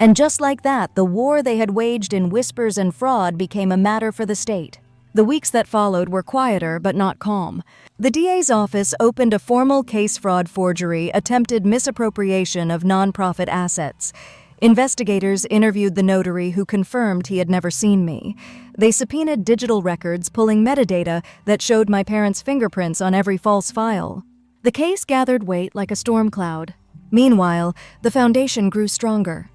Speaker 1: And just like that, the war they had waged in whispers and fraud became a matter for the state. The weeks that followed were quieter but not calm. The DA's office opened a formal case fraud, forgery, attempted misappropriation of nonprofit assets. Investigators interviewed the notary, who confirmed he had never seen me. They subpoenaed digital records, pulling metadata that showed my parents' fingerprints on every false file. The case gathered weight like a storm cloud. Meanwhile, the Foundation grew stronger.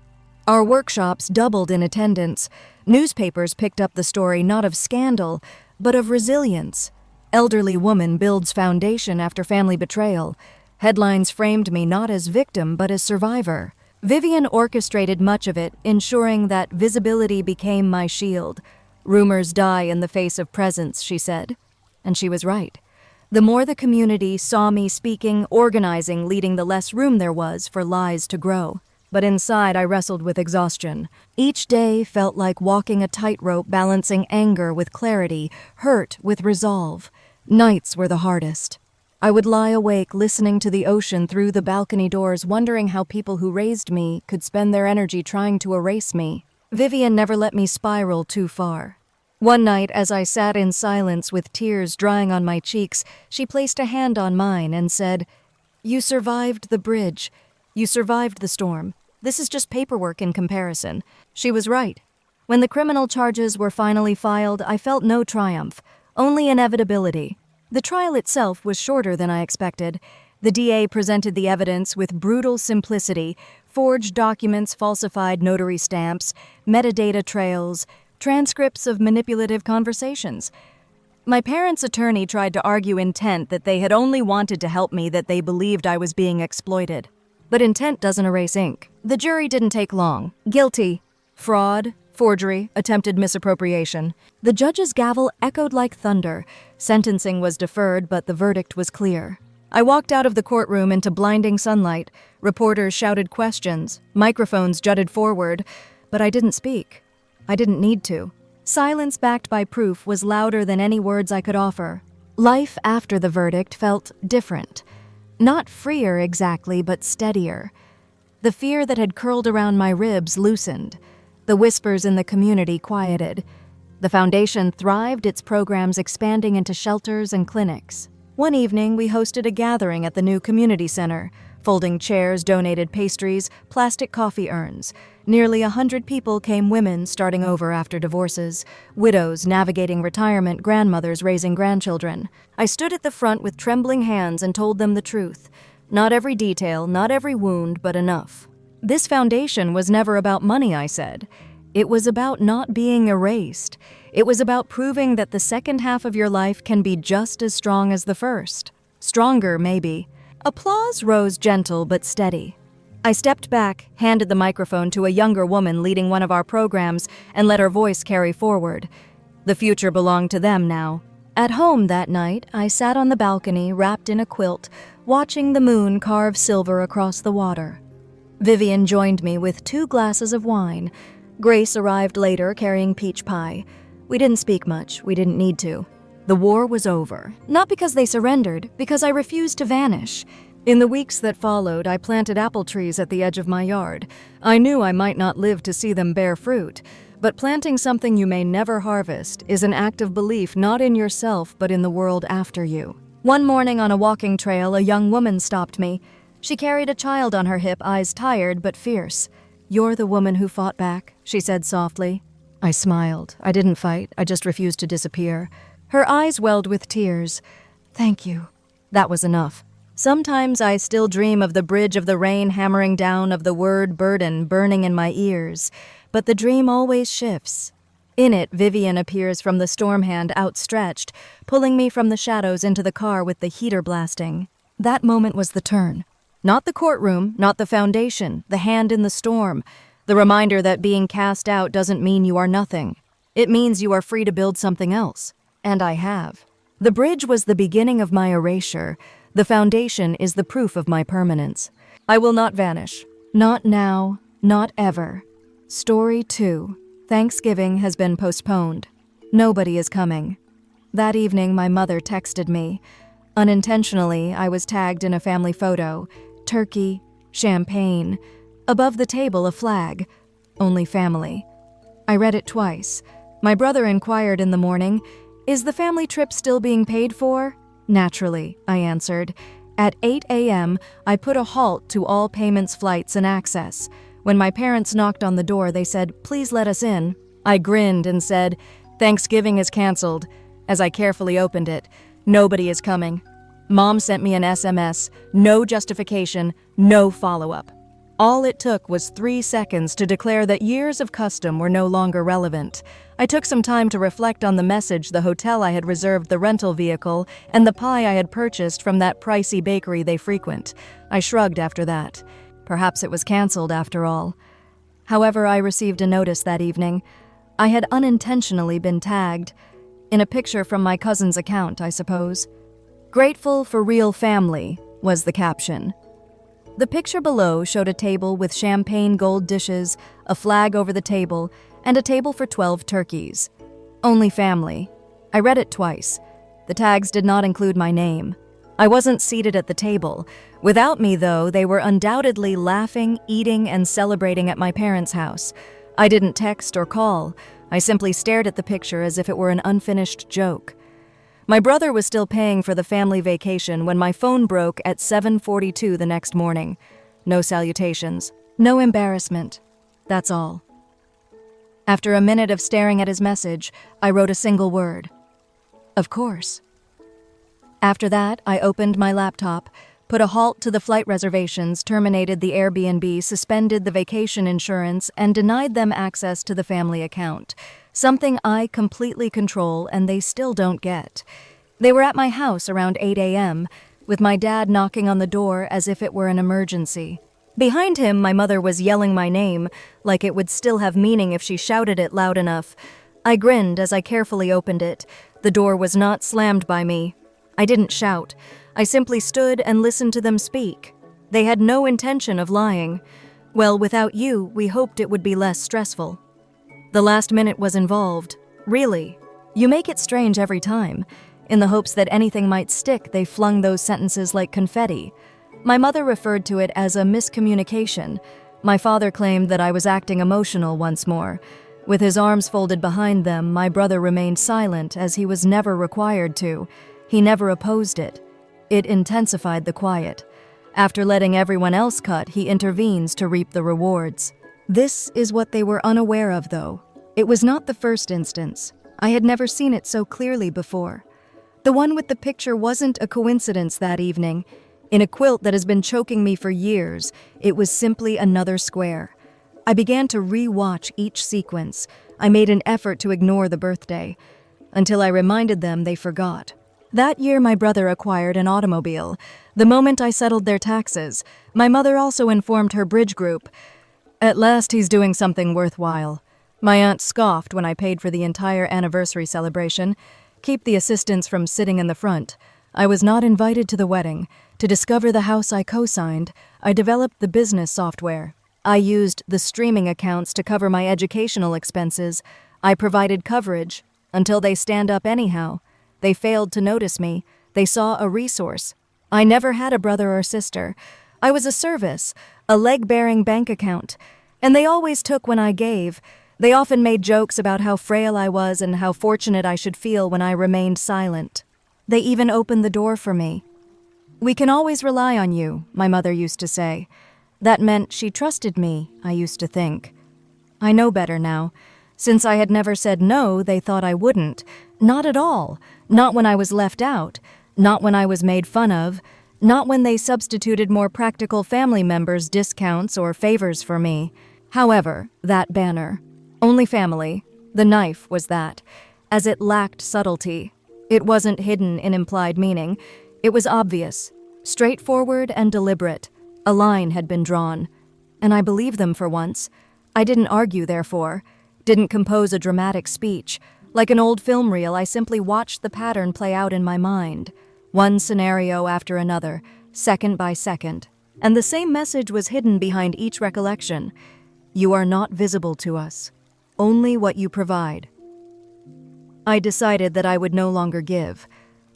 Speaker 1: Our workshops doubled in attendance. Newspapers picked up the story not of scandal, but of resilience. Elderly woman builds foundation after family betrayal. Headlines framed me not as victim, but as survivor. Vivian orchestrated much of it, ensuring that visibility became my shield. "Rumors die in the face of presence," she said. And she was right. The more the community saw me speaking, organizing, leading, the less room there was for lies to grow. But inside, I wrestled with exhaustion. Each day felt like walking a tightrope, balancing anger with clarity, hurt with resolve. Nights were the hardest. I would lie awake listening to the ocean through the balcony doors, wondering how people who raised me could spend their energy trying to erase me. Vivian never let me spiral too far. One night, as I sat in silence with tears drying on my cheeks, she placed a hand on mine and said, "You survived the bridge. You survived the storm. This is just paperwork in comparison." She was right. When the criminal charges were finally filed, I felt no triumph, only inevitability. The trial itself was shorter than I expected. The DA presented the evidence with brutal simplicity: forged documents, falsified notary stamps, metadata trails, transcripts of manipulative conversations. My parents' attorney tried to argue intent, that they had only wanted to help me, that they believed I was being exploited. But intent doesn't erase ink. The jury didn't take long. Guilty. Fraud, forgery, attempted misappropriation. The judge's gavel echoed like thunder. Sentencing was deferred, but the verdict was clear. I walked out of the courtroom into blinding sunlight. Reporters shouted questions. Microphones jutted forward. But I didn't speak. I didn't need to. Silence backed by proof was louder than any words I could offer. Life after the verdict felt different. Not freer exactly, but steadier. The fear that had curled around my ribs loosened. The whispers in the community quieted. The Foundation thrived, its programs expanding into shelters and clinics. One evening, we hosted a gathering at the new community center. Folding chairs, donated pastries, plastic coffee urns. Nearly 100 people came, women starting over after divorces, widows navigating retirement, grandmothers raising grandchildren. I stood at the front with trembling hands and told them the truth. Not every detail, not every wound, but enough. This foundation was never about money, I said. It was about not being erased. It was about proving that the second half of your life can be just as strong as the first. Stronger, maybe. Applause rose gentle but steady. I stepped back, handed the microphone to a younger woman leading one of our programs, and let her voice carry forward. The future belonged to them now. At home that night, I sat on the balcony, wrapped in a quilt, watching the moon carve silver across the water. Vivian joined me with 2 glasses of wine. Grace arrived later carrying peach pie. We didn't speak much. We didn't need to. The war was over. Not because they surrendered, because I refused to vanish. In the weeks that followed, I planted apple trees at the edge of my yard. I knew I might not live to see them bear fruit, but planting something you may never harvest is an act of belief not in yourself but in the world after you. One morning on a walking trail, a young woman stopped me. She carried a child on her hip, eyes tired but fierce. "You're the woman who fought back," she said softly. I smiled. I didn't fight. I just refused to disappear. Her eyes welled with tears. "Thank you." That was enough. Sometimes I still dream of the bridge of the rain hammering down, of the word burden burning in my ears, but the dream always shifts. In it, Vivian appears from the storm hand outstretched, pulling me from the shadows into the car with the heater blasting. That moment was the turn. Not the courtroom, not the foundation, the hand in the storm. The reminder that being cast out doesn't mean you are nothing. It means you are free to build something else. And I have. The bridge was the beginning of my erasure. The foundation is the proof of my permanence. I will not vanish. Not now, not ever. Story 2. Thanksgiving has been postponed. Nobody is coming. That evening, my mother texted me. Unintentionally, I was tagged in a family photo. Turkey, champagne. Above the table, a flag. Only family. I read it twice. My brother inquired in the morning, "Is the family trip still being paid for?" "Naturally," I answered. At 8 a.m., I put a halt to all payments, flights, and access. When my parents knocked on the door, they said, "Please let us in." I grinned and said, "Thanksgiving is canceled." As I carefully opened it, "Nobody is coming." Mom sent me an SMS, no justification, no follow-up. All it took was 3 seconds to declare that years of custom were no longer relevant. I took some time to reflect on the message, the hotel I had reserved, the rental vehicle, and the pie I had purchased from that pricey bakery they frequent. I shrugged after that. Perhaps it was canceled after all. However, I received a notice that evening. I had unintentionally been tagged. In a picture from my cousin's account, I suppose. "Grateful for real family," was the caption. The picture below showed a table with champagne gold dishes, a flag over the table, and a table for 12 turkeys. Only family. I read it twice. The tags did not include my name. I wasn't seated at the table. Without me, though, they were undoubtedly laughing, eating, and celebrating at my parents' house. I didn't text or call. I simply stared at the picture as if it were an unfinished joke. My brother was still paying for the family vacation when my phone broke at 7:42 the next morning. No salutations. No embarrassment. That's all. After a minute of staring at his message, I wrote a single word. "Of course." After that, I opened my laptop, put a halt to the flight reservations, terminated the Airbnb, suspended the vacation insurance, and denied them access to the family account. Something I completely control and they still don't get. They were at my house around 8 a.m., with my dad knocking on the door as if it were an emergency. Behind him, my mother was yelling my name, like it would still have meaning if she shouted it loud enough. I grinned as I carefully opened it. The door was not slammed by me. I didn't shout. I simply stood and listened to them speak. They had no intention of lying. "Well, without you, we hoped it would be less stressful." The last minute was involved. Really. You make it strange every time. In the hopes that anything might stick, they flung those sentences like confetti. My mother referred to it as a miscommunication. My father claimed that I was acting emotional once more. With his arms folded behind them, my brother remained silent as he was never required to. He never opposed it. It intensified the quiet. After letting everyone else cut, he intervenes to reap the rewards. This is what they were unaware of, though. It was not the first instance. I had never seen it so clearly before. The one with the picture wasn't a coincidence that evening. In a quilt that has been choking me for years, it was simply another square. I began to re-watch each sequence. I made an effort to ignore the birthday, until I reminded them they forgot. That year, my brother acquired an automobile. The moment I settled their taxes, my mother also informed her bridge group. At last, he's doing something worthwhile. My aunt scoffed when I paid for the entire anniversary celebration. Keep the assistants from sitting in the front. I was not invited to the wedding. To discover the house I co-signed, I developed the business software. I used the streaming accounts to cover my educational expenses. I provided coverage until they stand up anyhow. They failed to notice me. They saw a resource. I never had a brother or sister. I was a service, a leg-bearing bank account, and they always took when I gave. They often made jokes about how frail I was and how fortunate I should feel when I remained silent. They even opened the door for me. "We can always rely on you," my mother used to say. That meant she trusted me, I used to think. I know better now. Since I had never said no, they thought I wouldn't. Not at all. Not when I was left out. Not when I was made fun of. Not when they substituted more practical family members' discounts or favors for me. However, that banner. Only family. The knife was that, as it lacked subtlety. It wasn't hidden in implied meaning. It was obvious, straightforward and deliberate. A line had been drawn. And I believed them for once. I didn't argue, therefore. Didn't compose a dramatic speech. Like an old film reel, I simply watched the pattern play out in my mind. One scenario after another, second by second. And the same message was hidden behind each recollection. You are not visible to us. Only what you provide. I decided that I would no longer give.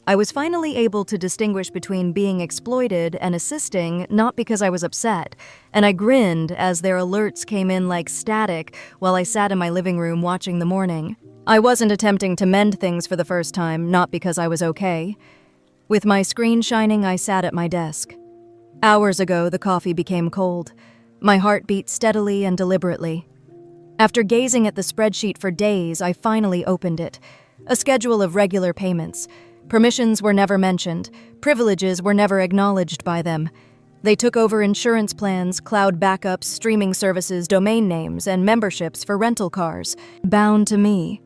Speaker 1: I was finally able to distinguish between being exploited and assisting, not because I was upset, and I grinned as their alerts came in like static while I sat in my living room watching the morning. I wasn't attempting to mend things for the first time, not because I was okay. With my screen shining, I sat at my desk. Hours ago, the coffee became cold. My heart beat steadily and deliberately. After gazing at the spreadsheet for days, I finally opened it. A schedule of regular payments. Permissions were never mentioned. Privileges were never acknowledged by them. They took over insurance plans, cloud backups, streaming services, domain names, and memberships for rental cars, bound to me.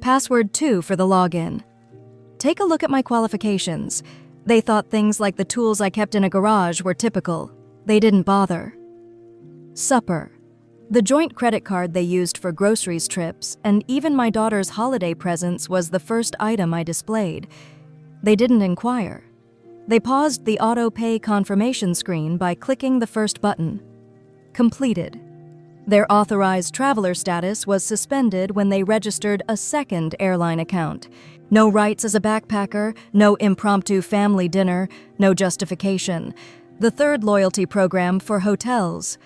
Speaker 1: Password 2 for the login. Take a look at my qualifications. They thought things like the tools I kept in a garage were typical. They didn't bother. Supper. The joint credit card they used for groceries trips, and even my daughter's holiday presents, was the first item I displayed. They didn't inquire. They paused the auto-pay confirmation screen by clicking the first button. Completed. Their authorized traveler status was suspended when they registered a second airline account. No rights as a backpacker, no impromptu family dinner, no justification. The third loyalty program for hotels.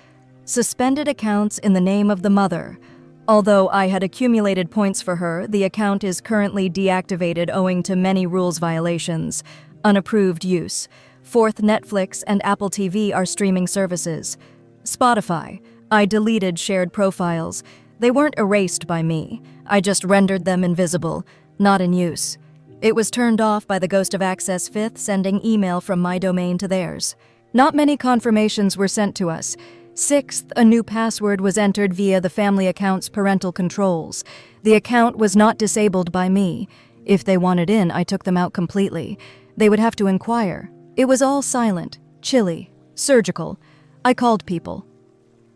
Speaker 1: Suspended accounts in the name of the mother. Although I had accumulated points for her, the account is currently deactivated owing to many rules violations. Unapproved use. Fourth, Netflix and Apple TV are streaming services. Spotify. I deleted shared profiles. They weren't erased by me. I just rendered them invisible, not in use. It was turned off by the Ghost of Access 5th, sending email from my domain to theirs. Not many confirmations were sent to us. 6th, a new password was entered via the family account's parental controls. The account was not disabled by me. If they wanted in, I took them out completely. They would have to inquire. It was all silent, chilly, surgical. I called people.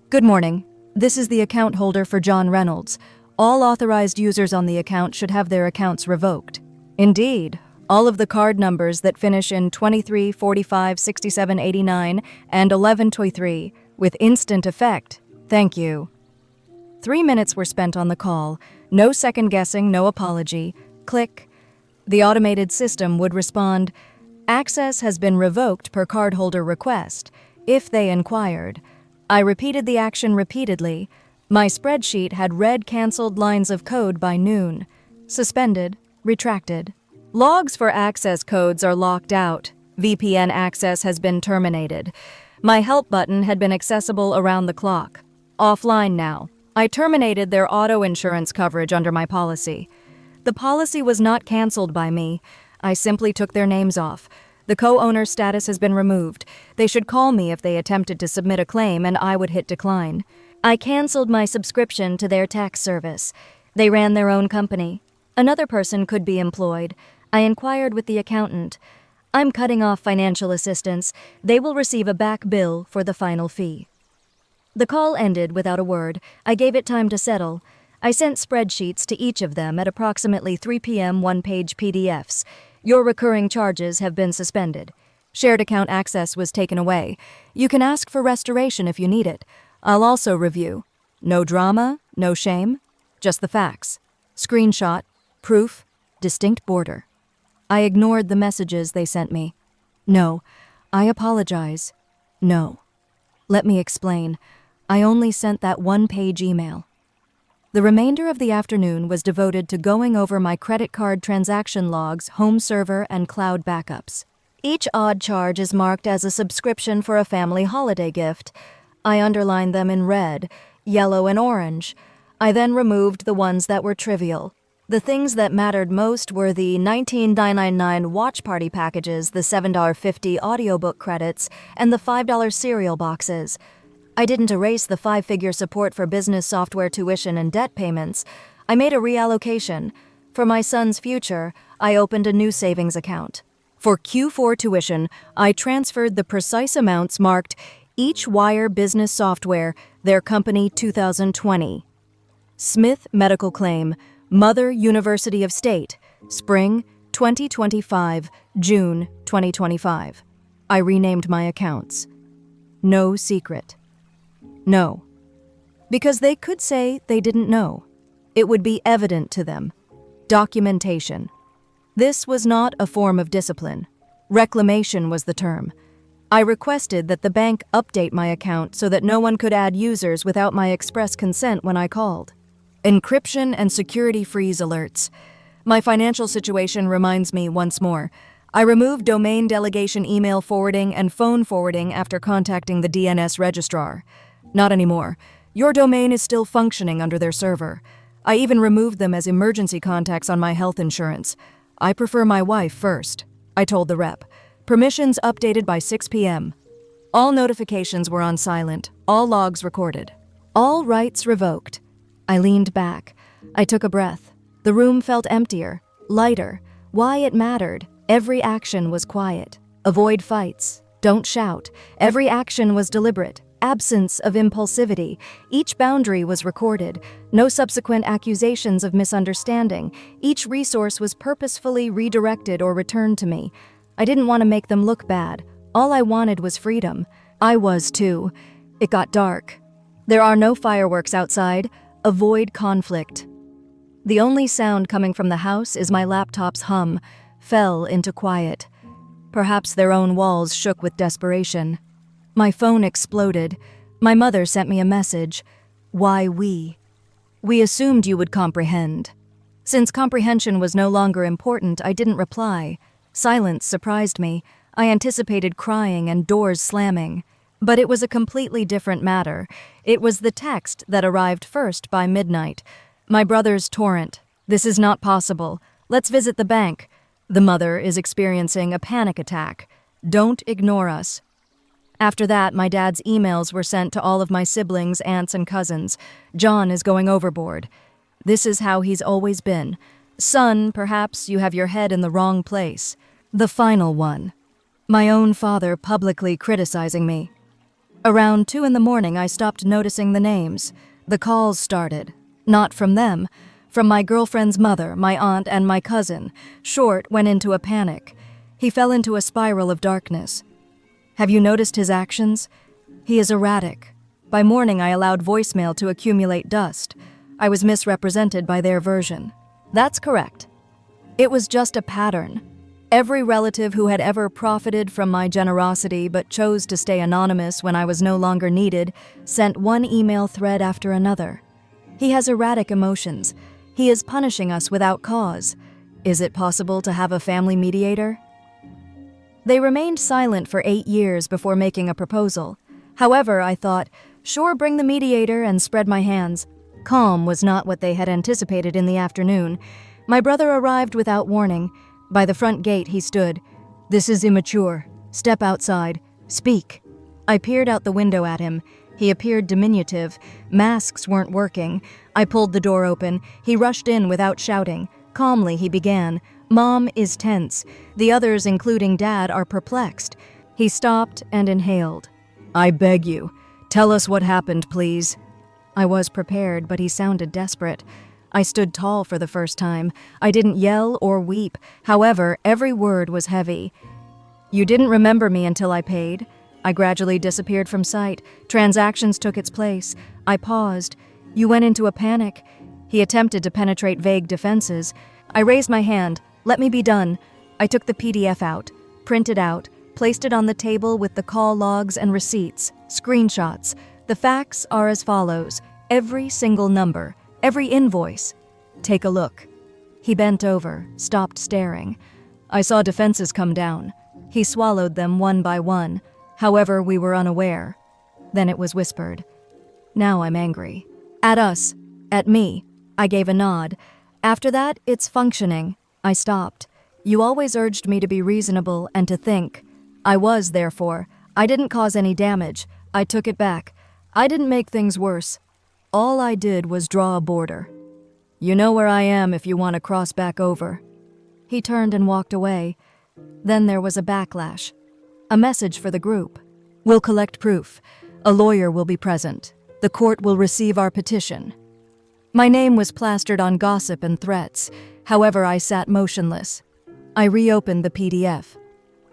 Speaker 1: Good morning. This is the account holder for John Reynolds. All authorized users on the account should have their accounts revoked. Indeed. All of the card numbers that finish in 23, 45, 67, 89, and 1123 with instant effect. Thank you. 3 minutes were spent on the call. No second guessing, no apology. Click. The automated system would respond, "Access has been revoked per cardholder request," if they inquired. I repeated the action repeatedly. My spreadsheet had red canceled lines of code by noon. Suspended. Retracted. Logs for access codes are locked out. VPN access has been terminated. My help button had been accessible around the clock. Offline now. I terminated their auto insurance coverage under my policy. The policy was not canceled by me. I simply took their names off. The co-owner status has been removed. They should call me if they attempted to submit a claim, and I would hit decline. I canceled my subscription to their tax service. They ran their own company. Another person could be employed. I inquired with the accountant. I'm cutting off financial assistance. They will receive a back bill for the final fee. The call ended without a word. I gave it time to settle. I sent spreadsheets to each of them at approximately 3 p.m. one-page PDFs. Your recurring charges have been suspended. Shared account access was taken away. You can ask for restoration if you need it. I'll also review. No drama, no shame, just the facts. Screenshot, proof, distinct border. I ignored the messages they sent me. No, I apologize. No. Let me explain. I only sent that one-page email. The remainder of the afternoon was devoted to going over my credit card transaction logs, home server, and cloud backups. Each odd charge is marked as a subscription for a family holiday gift. I underlined them in red, yellow, and orange. I then removed the ones that were trivial. The things that mattered most were the $19.999 watch party packages, the $7.50 audiobook credits, and the $5 cereal boxes. I didn't erase the 5-figure support for business software tuition and debt payments. I made a reallocation. For my son's future, I opened a new savings account. For Q4 tuition, I transferred the precise amounts marked Each Wire Business Software, their company 2020. Smith Medical Claim, Mother University of State, Spring 2025, June 2025. I renamed my accounts. No secret. No. Because they could say they didn't know. It would be evident to them. Documentation. This was not a form of discipline. Reclamation was the term. I requested that the bank update my account so that no one could add users without my express consent when I called. Encryption and security freeze alerts. My financial situation reminds me once more. I removed domain delegation email forwarding and phone forwarding after contacting the DNS registrar. Not anymore. Your domain is still functioning under their server. I even removed them as emergency contacts on my health insurance. I prefer my wife first, I told the rep. Permissions updated by 6 p.m. All notifications were on silent, all logs recorded. All rights revoked. I leaned back. I took a breath. The room felt emptier, lighter. Why it mattered. Every action was quiet. Avoid fights. Don't shout. Every action was deliberate. Absence of impulsivity. Each boundary was recorded. No subsequent accusations of misunderstanding. Each resource was purposefully redirected or returned to me. I didn't want to make them look bad. All I wanted was freedom. I was too. It got dark. There are no fireworks outside. Avoid conflict. The only sound coming from the house is my laptop's hum. Fell into quiet. Perhaps their own walls shook with desperation. My phone exploded. My mother sent me a message. Why we? We assumed you would comprehend. Since comprehension was no longer important, I didn't reply. Silence surprised me. I anticipated crying and doors slamming. But it was a completely different matter. It was the text that arrived first by midnight. My brother's torrent. This is not possible. Let's visit the bank. The mother is experiencing a panic attack. Don't ignore us. After that, my dad's emails were sent to all of my siblings, aunts, and cousins. John is going overboard. This is how he's always been. Son, perhaps you have your head in the wrong place. The final one. My own father publicly criticizing me. Around 2 a.m, I stopped noticing the names. The calls started. Not from them. From my girlfriend's mother, my aunt, and my cousin. Short went into a panic. He fell into a spiral of darkness. Have you noticed his actions? He is erratic. By morning, I allowed voicemail to accumulate dust. I was misrepresented by their version. That's correct. It was just a pattern. Every relative who had ever profited from my generosity but chose to stay anonymous when I was no longer needed sent one email thread after another. He has erratic emotions. He is punishing us without cause. Is it possible to have a family mediator? They remained silent for 8 years before making a proposal. However, I thought, sure, bring the mediator and spread my hands. Calm was not what they had anticipated in the afternoon. My brother arrived without warning. By the front gate he stood. This is immature. Step outside. Speak. I peered out the window at him. He appeared diminutive. Masks weren't working. I pulled the door open. He rushed in without shouting. Calmly, he began. Mom is tense. The others, including Dad, are perplexed. He stopped and inhaled. I beg you, tell us what happened, please. I was prepared, but he sounded desperate. I stood tall for the first time. I didn't yell or weep. However, every word was heavy. You didn't remember me until I paid. I gradually disappeared from sight. Transactions took its place. I paused. You went into a panic. He attempted to penetrate vague defenses. I raised my hand. Let me be done. I took the PDF out, printed out, placed it on the table with the call logs and receipts, screenshots. The facts are as follows. Every single number, every invoice. Take a look. He bent over, stopped staring. I saw defenses come down. He swallowed them one by one. However, we were unaware. Then it was whispered. Now I'm angry. At us. At me. I gave a nod. After that, it's functioning. I stopped. You always urged me to be reasonable and to think. I was, therefore. I didn't cause any damage. I took it back. I didn't make things worse. All I did was draw a border. You know where I am if you want to cross back over. He turned and walked away. Then there was a backlash. A message for the group. We'll collect proof. A lawyer will be present. The court will receive our petition. My name was plastered on gossip and threats. However, I sat motionless. I reopened the PDF.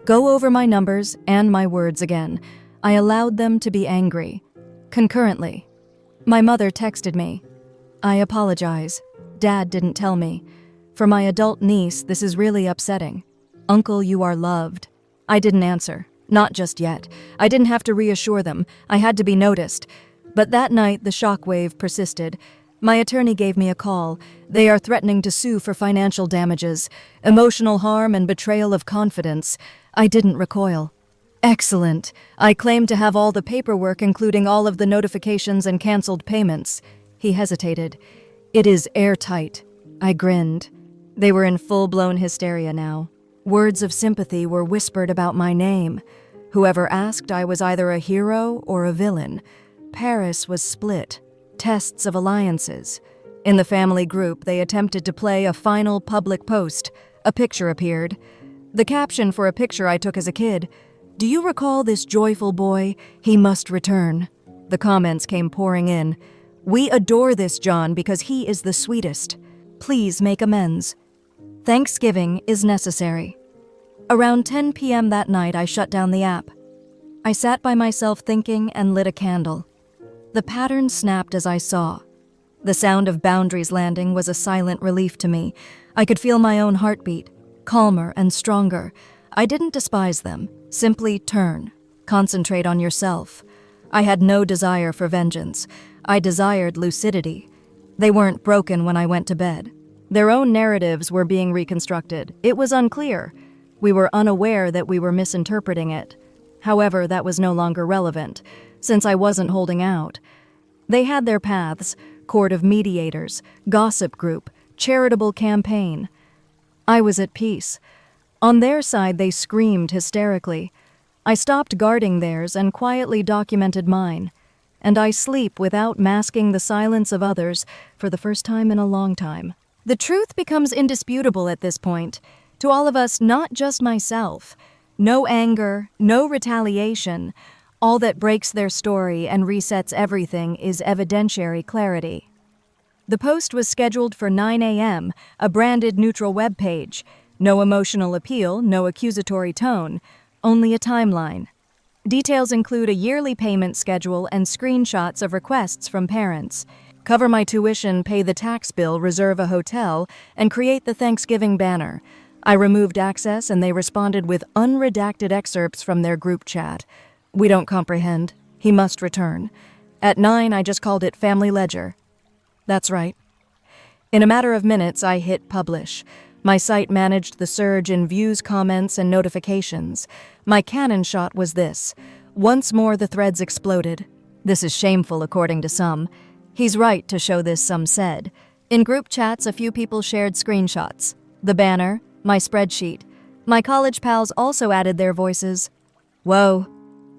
Speaker 1: Go over my numbers and my words again. I allowed them to be angry. Concurrently, my mother texted me. I apologize. Dad didn't tell me. For my adult niece, this is really upsetting. Uncle, you are loved. I didn't answer. Not just yet. I didn't have to reassure them. I had to be noticed. But that night, the shockwave persisted. My attorney gave me a call. They are threatening to sue for financial damages, emotional harm, and betrayal of confidence. I didn't recoil. Excellent. I claim to have all the paperwork, including all of the notifications and canceled payments. He hesitated. It is airtight. I grinned. They were in full-blown hysteria now. Words of sympathy were whispered about my name. Whoever asked, I was either a hero or a villain. Paris was split. Tests of alliances. In the family group, they attempted to play a final public post. A picture appeared. The caption for a picture I took as a kid, "Do you recall this joyful boy? He must return." The comments came pouring in. "We adore this John because he is the sweetest. Please make amends. Thanksgiving is necessary." Around 10 p.m. that night, I shut down the app. I sat by myself thinking and lit a candle. The pattern snapped as I saw. The sound of boundaries landing was a silent relief to me. I could feel my own heartbeat, calmer and stronger. I didn't despise them. Simply turn. Concentrate on yourself. I had no desire for vengeance. I desired lucidity. They weren't broken when I went to bed. Their own narratives were being reconstructed. It was unclear. We were unaware that we were misinterpreting it. However, that was no longer relevant, since I wasn't holding out. They had their paths, court of mediators, gossip group, charitable campaign. I was at peace. On their side, they screamed hysterically. I stopped guarding theirs and quietly documented mine. And I sleep without masking the silence of others for the first time in a long time. The truth becomes indisputable at this point. To all of us, not just myself. No anger, no retaliation. All that breaks their story and resets everything is evidentiary clarity. The post was scheduled for 9 a.m., a branded neutral web page. No emotional appeal, no accusatory tone, only a timeline. Details include a yearly payment schedule and screenshots of requests from parents. Cover my tuition, pay the tax bill, reserve a hotel, and create the Thanksgiving banner. I removed access and they responded with unredacted excerpts from their group chat. We don't comprehend. He must return. At 9, I just called it Family Ledger. That's right. In a matter of minutes, I hit publish. My site managed the surge in views, comments, and notifications. My cannon shot was this. Once more the threads exploded. This is shameful, according to some. He's right to show this, some said. In group chats, a few people shared screenshots. The banner, my spreadsheet. My college pals also added their voices. Whoa.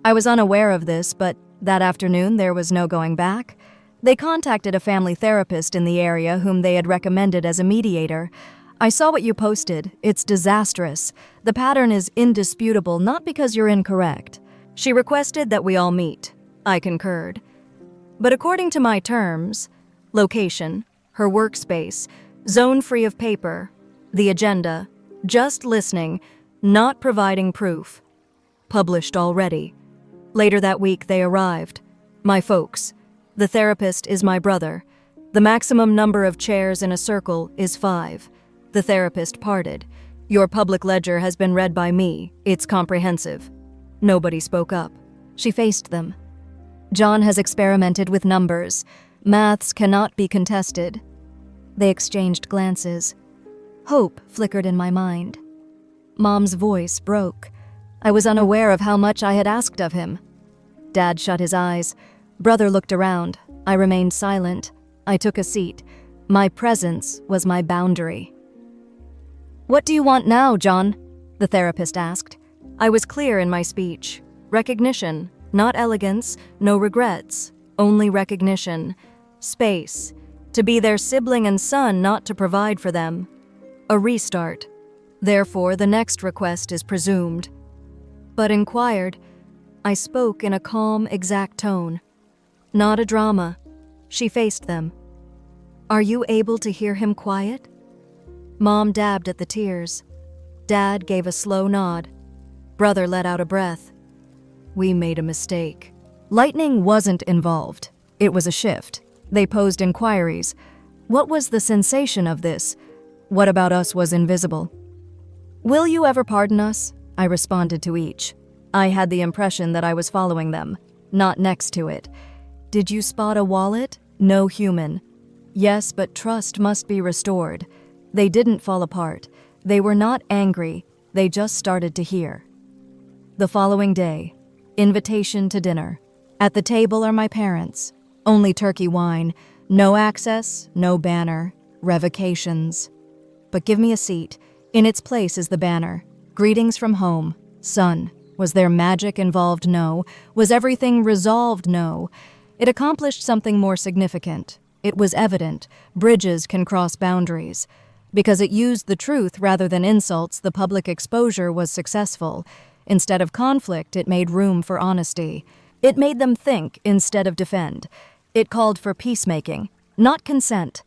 Speaker 1: I was unaware of this, but That afternoon, there was no going back. They contacted a family therapist in the area whom they had recommended as a mediator. I saw what you posted. It's disastrous. The pattern is indisputable, not because you're incorrect. She requested that we all meet. I concurred. But according to my terms, location, her workspace, zone free of paper, the agenda, just listening, not providing proof. Published already. Later that week, they arrived. My folks. The therapist is my brother. The maximum number of chairs in a circle is 5. The therapist parted. Your public ledger has been read by me. It's comprehensive. Nobody spoke up. She faced them. John has experimented with numbers. Maths cannot be contested. They exchanged glances. Hope flickered in my mind. Mom's voice broke. I was unaware of how much I had asked of him. Dad shut his eyes. Brother looked around. I remained silent. I took a seat. My presence was my boundary. What do you want now, John? The therapist asked. I was clear in my speech. Recognition, not elegance, no regrets, only recognition. Space, to be their sibling and son, not to provide for them. A restart. Therefore, the next request is presumed. But inquired, I spoke in a calm, exact tone. Not a drama. She faced them. Are you able to hear him quiet? Mom dabbed at the tears. Dad gave a slow nod. Brother let out a breath. We made a mistake. Lightning wasn't involved. It was a shift. They posed inquiries. What was the sensation of this? What about us was invisible? Will you ever pardon us? I responded to each. I had the impression that I was following them, not next to it. Did you spot a wallet? No human. Yes, but trust must be restored. They didn't fall apart. They were not angry. They just started to hear. The following day, invitation to dinner. At the table are my parents. Only turkey wine. No access, no banner. Revocations. But give me a seat. In its place is the banner. Greetings from home. Son. Was there magic involved? No. Was everything resolved? No. It accomplished something more significant. It was evident. Bridges can cross boundaries. Because it used the truth rather than insults, the public exposure was successful. Instead of conflict, it made room for honesty. It made them think instead of defend. It called for peacemaking, not consent.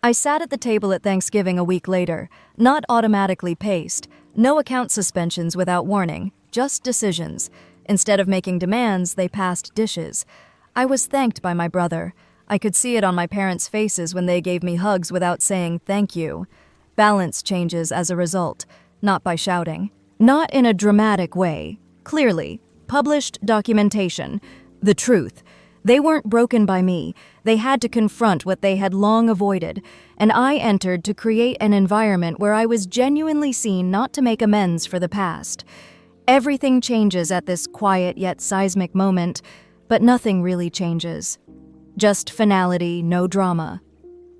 Speaker 1: I sat at the table at Thanksgiving a week later, not automatically paced, no account suspensions without warning, just decisions. Instead of making demands, they passed dishes. I was thanked by my brother. I could see it on my parents' faces when they gave me hugs without saying thank you. Balance changes as a result, not by shouting. Not in a dramatic way. Clearly, published documentation. The truth. They weren't broken by me. They had to confront what they had long avoided, and I entered to create an environment where I was genuinely seen, not to make amends for the past. Everything changes at this quiet yet seismic moment, but nothing really changes. Just finality, no drama.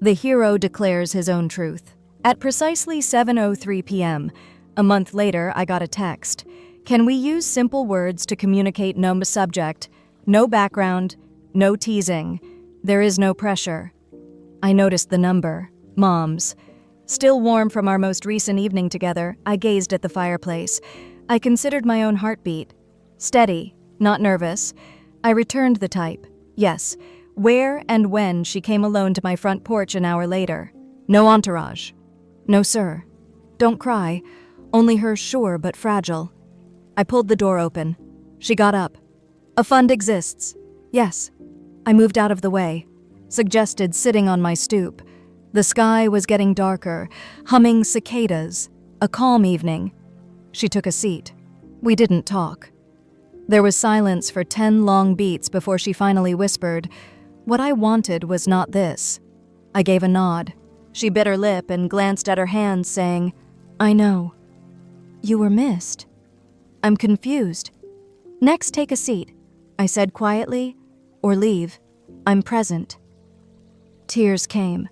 Speaker 1: The hero declares his own truth. At precisely 7:03 p.m., a month later, I got a text. Can we use simple words to communicate no subject, no background, no teasing? There is no pressure. I noticed the number, Mom's. Still warm from our most recent evening together, I gazed at the fireplace. I considered my own heartbeat. Steady, not nervous. I returned the type. Yes. Where and when she came alone to my front porch an hour later. No entourage. No, sir. Don't cry. Only her sure but fragile. I pulled the door open. She got up. A fund exists. Yes. I moved out of the way. Suggested sitting on my stoop. The sky was getting darker, humming cicadas. A calm evening. She took a seat. We didn't talk. There was silence for 10 long beats before she finally whispered, "What I wanted was not this." I gave a nod. She bit her lip and glanced at her hands, saying, "I know." "You were missed." "I'm confused." "Next, take a seat," I said quietly, "or leave. I'm present." Tears came.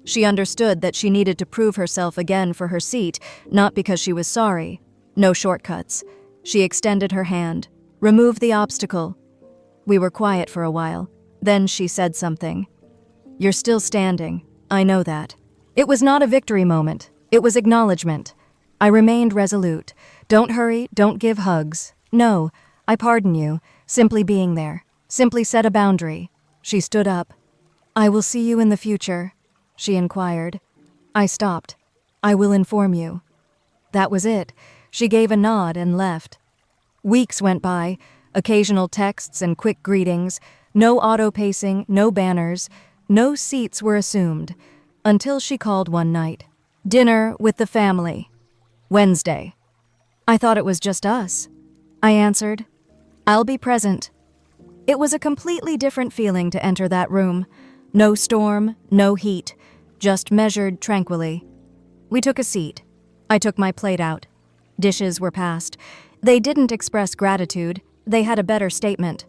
Speaker 1: She understood that she needed to prove herself again for her seat, not because she was sorry. No shortcuts. She extended her hand. Remove the obstacle. We were quiet for a while. Then she said something. "You're still standing. I know that." It was not a victory moment. It was acknowledgement. I remained resolute. Don't hurry, don't give hugs. No, I pardon you. Simply being there. Simply set a boundary. She stood up. "I will see you in the future," she inquired. I stopped. "I will inform you." That was it. She gave a nod and left. Weeks went by, occasional texts and quick greetings, no auto-pacing, no banners, no seats were assumed, until she called one night. "Dinner with the family. Wednesday." I thought it was just us. I answered, "I'll be present." It was a completely different feeling to enter that room. No storm, no heat, just measured tranquilly. We took a seat. I took my plate out. Dishes were passed. They didn't express gratitude. They had a better statement.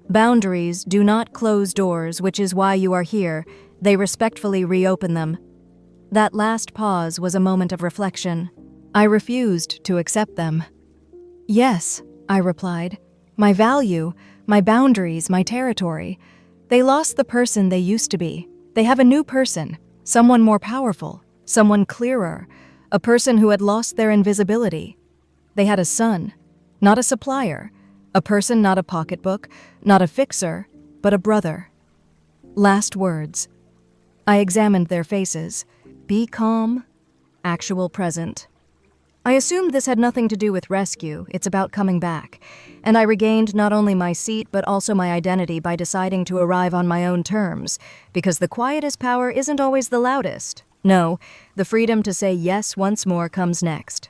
Speaker 1: "Boundaries do not close doors, which is why you are here. They respectfully reopen them." That last pause was a moment of reflection. I refused to accept them. "Yes," I replied. "My value, my boundaries, my territory. They lost the person they used to be. They have a new person, someone more powerful, someone clearer, a person who had lost their invisibility. They had a son, not a supplier, a person, not a pocketbook, not a fixer, but a brother." Last words. I examined their faces. Be calm, actual present. I assumed this had nothing to do with rescue, it's about coming back, and I regained not only my seat but also my identity by deciding to arrive on my own terms, because the quietest power isn't always the loudest. No, the freedom to say yes once more comes next.